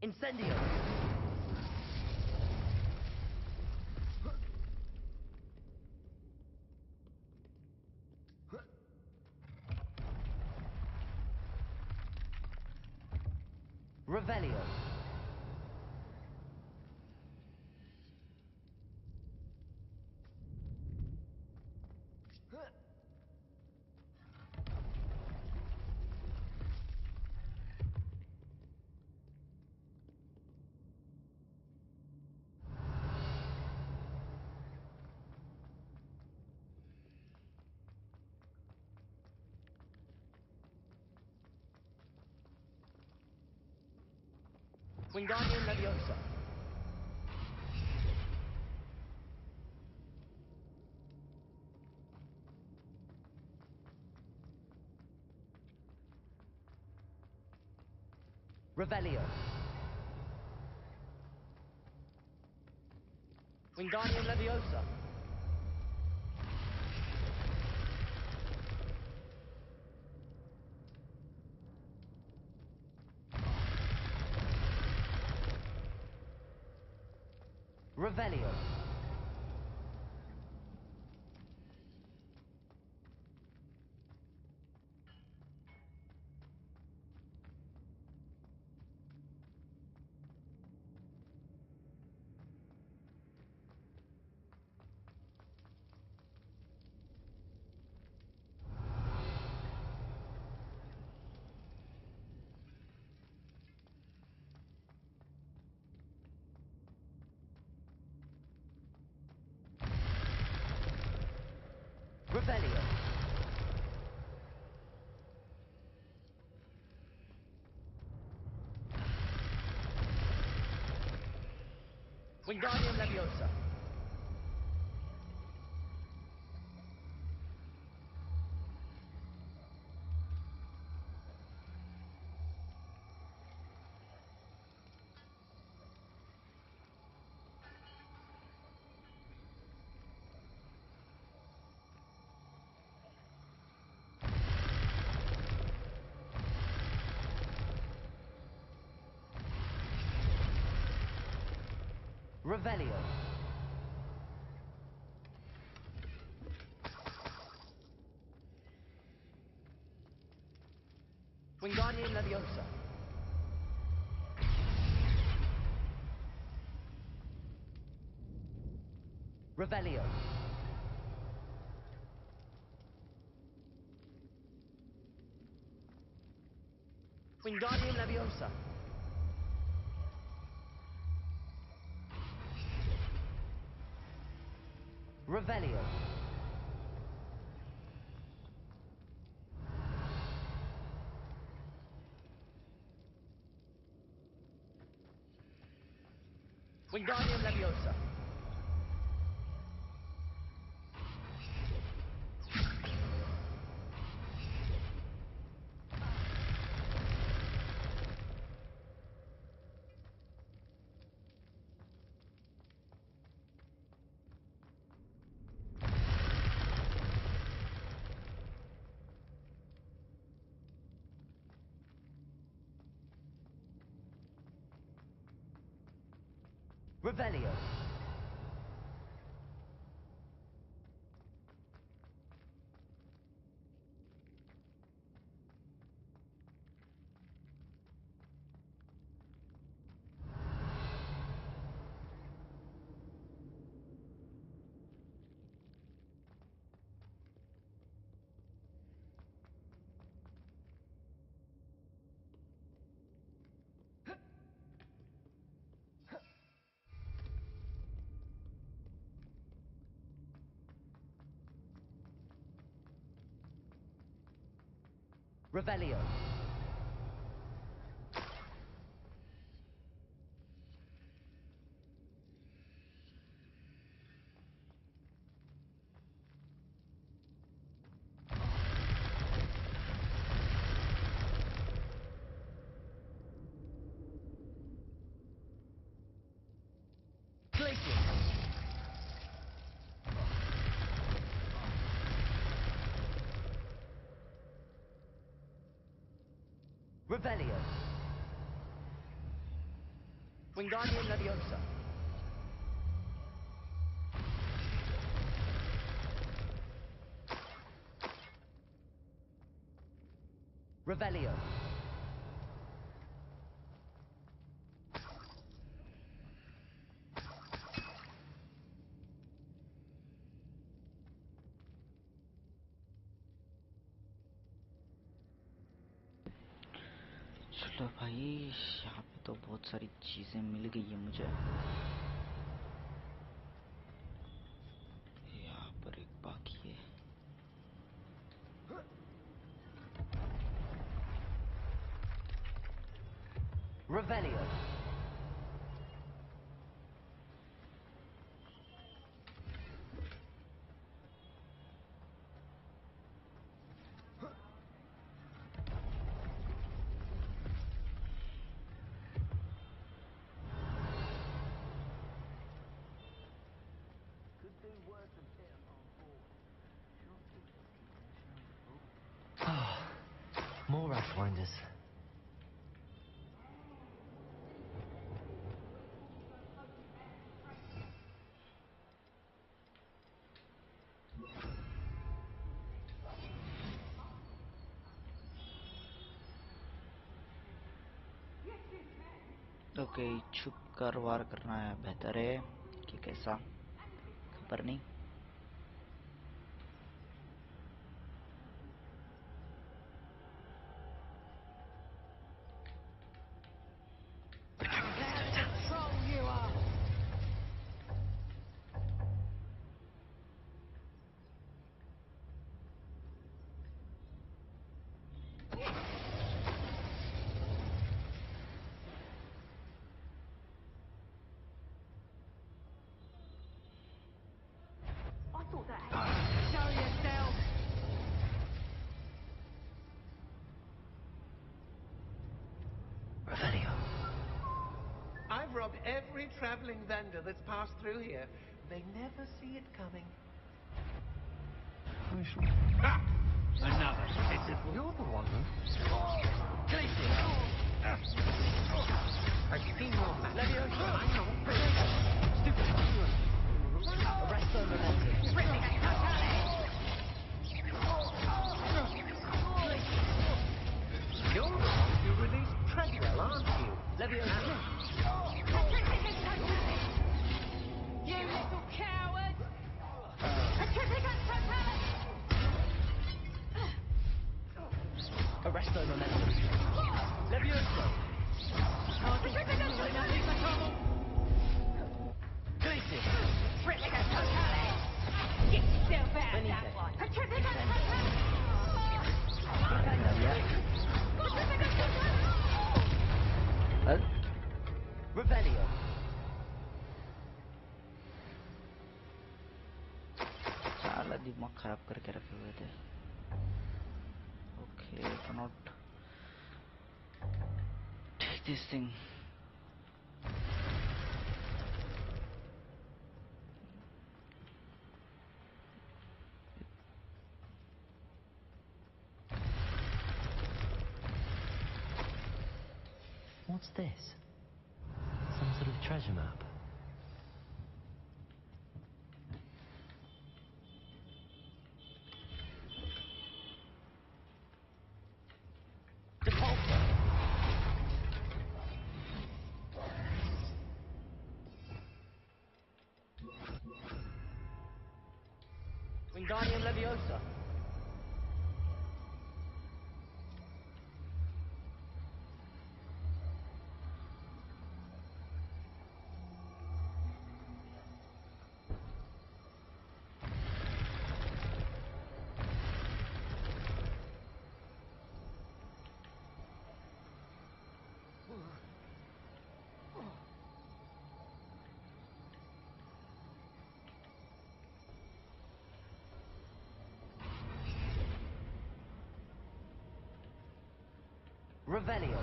Incendio. Revelio. Wingardium Leviosa. Revelio. Wingardium Leviosa. Revelio. Wingardium Leviosa. Revelio. Wingardium Leviosa. Revelio. Wingardium Leviosa. Revelio. Wingardium Leviosa. Revelio. Revelio. Revelio. Wingardium Leviosa. Revelio. चलो भाई, यहाँ पे तो बहुत सारी चीजें मिल गई है मुझे। यहाँ पर एक बाकी है। Revelio. More Ashwinders. ओके, छुप कर वार करना है बेहतर है कि कैसा, खबर नहीं। robbed every traveling vendor that's passed through here. They never see it coming. Ah! Another pitiful. You're the one. Casey! I've seen your match. Leviosa! I know. Stupid! Arrest the momentum. You're the one who released Treadwell, aren't you? Leviosa! You little coward! Arrest the momentum. Leviosa! Casey! Get yourself out Benite. that one! Revelio! साला दिमाग खराब करके रखे हुए थे. Okay, I cannot take this thing. What's this? Some sort of treasure map. Wingardium Leviosa! Revelio!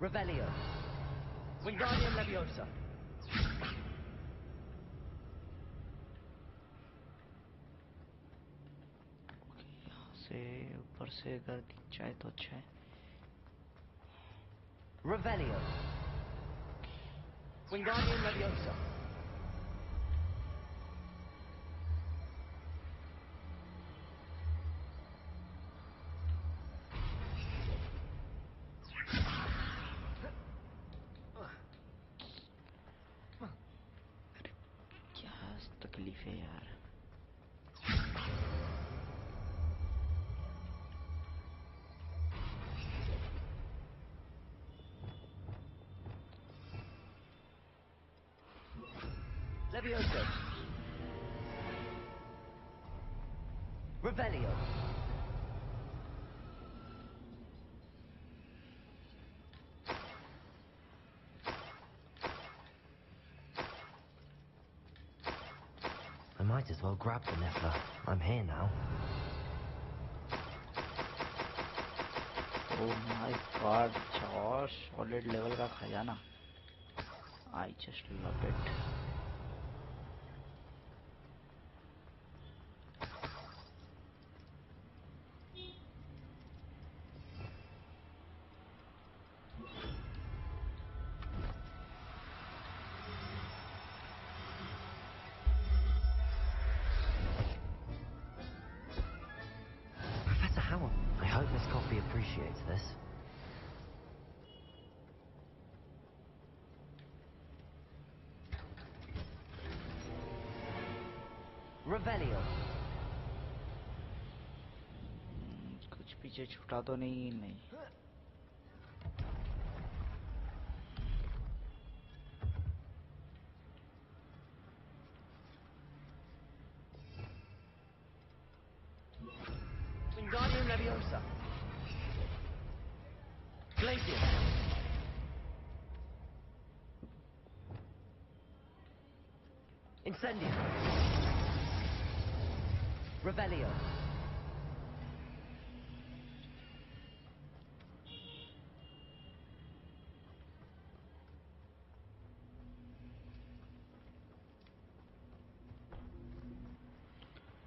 Revelio! Wingardium Leviosa! यहाँ से ऊपर से अगर दिख जाए तो अच्छा है. Revelio! Wingardium Leviosa! तकलीफ है यार. Leviosa! Revelio! I might as well grab the Niffler. I'm here now. Oh my god, Josh, solid level का खजाना. I just love it. Professor Howell, I hope Miss Coffee appreciates this. Revelio! कुछ भी पीछे छूटा तो नहीं। Wingardium Leviosa. Glacier. Incendio. Revelio.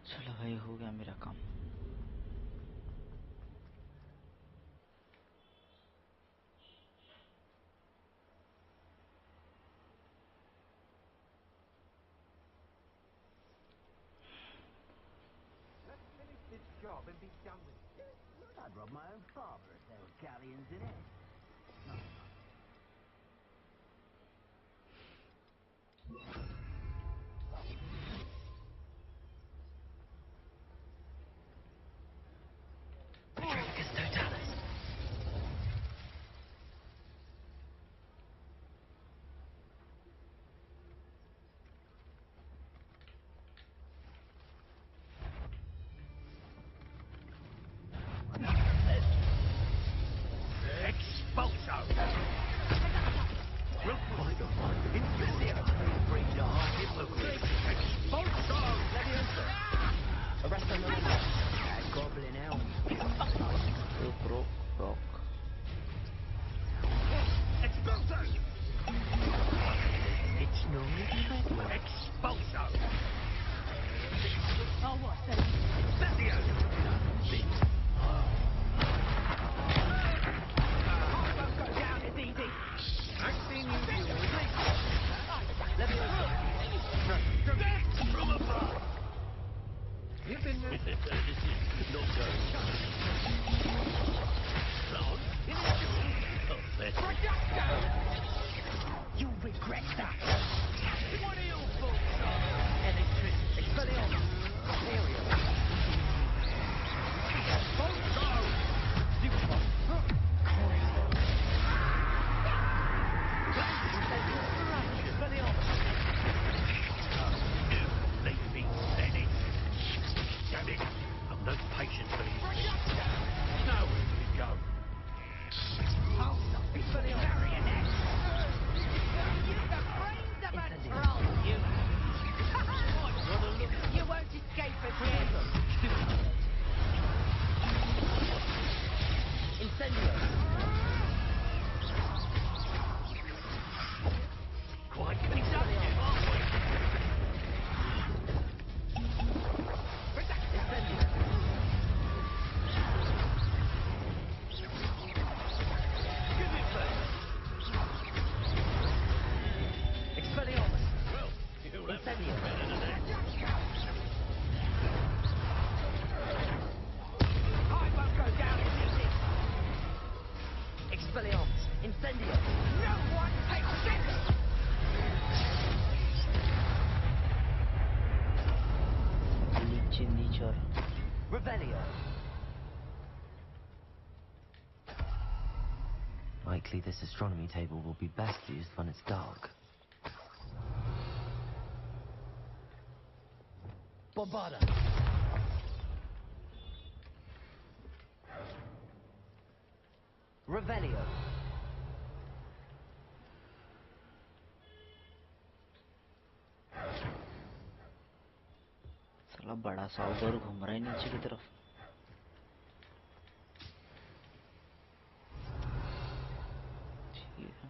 चलो भाई, हो गया मेरा काम। Job and be done with it. I'd rob my own father if there were galleons in it. You regret that. What are your thoughts on electric expelliarmus? Aerial. Damn it! I've no patience for these things. Now where do we go? Marionette! You've the brains of a troll, you! You won't escape again! Incendio. Quite productive, aren't we? Incendio. Give it back. Expelliarmus. Well, you'll have to do Incendio. better than that. I won't go down in easy! Expelliarmus. Incendio. No one takes second! नीचे और Revelio. Likely this astronomy table will be best used when it's dark. Bombarda. Revelio. साला बड़ा सा उधर घूम रहा है नीचे की तरफ। ठीक है,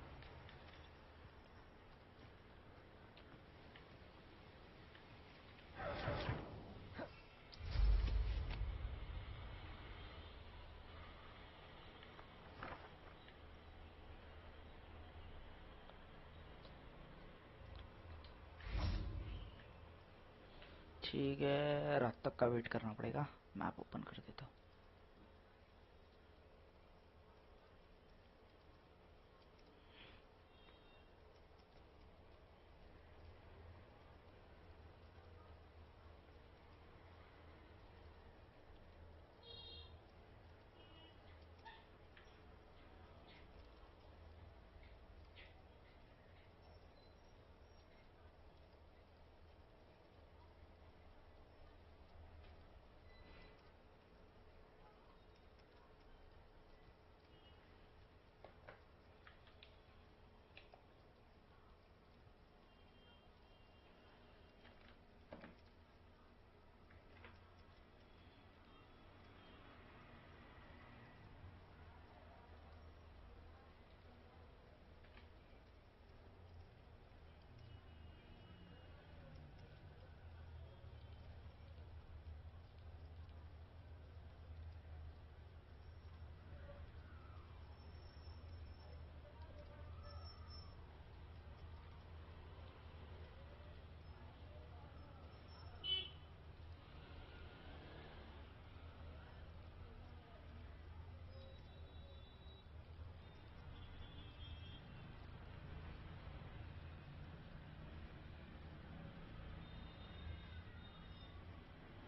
ठीक है, रात तक का वेट करना पड़ेगा। मैप ओपन कर देता हूँ।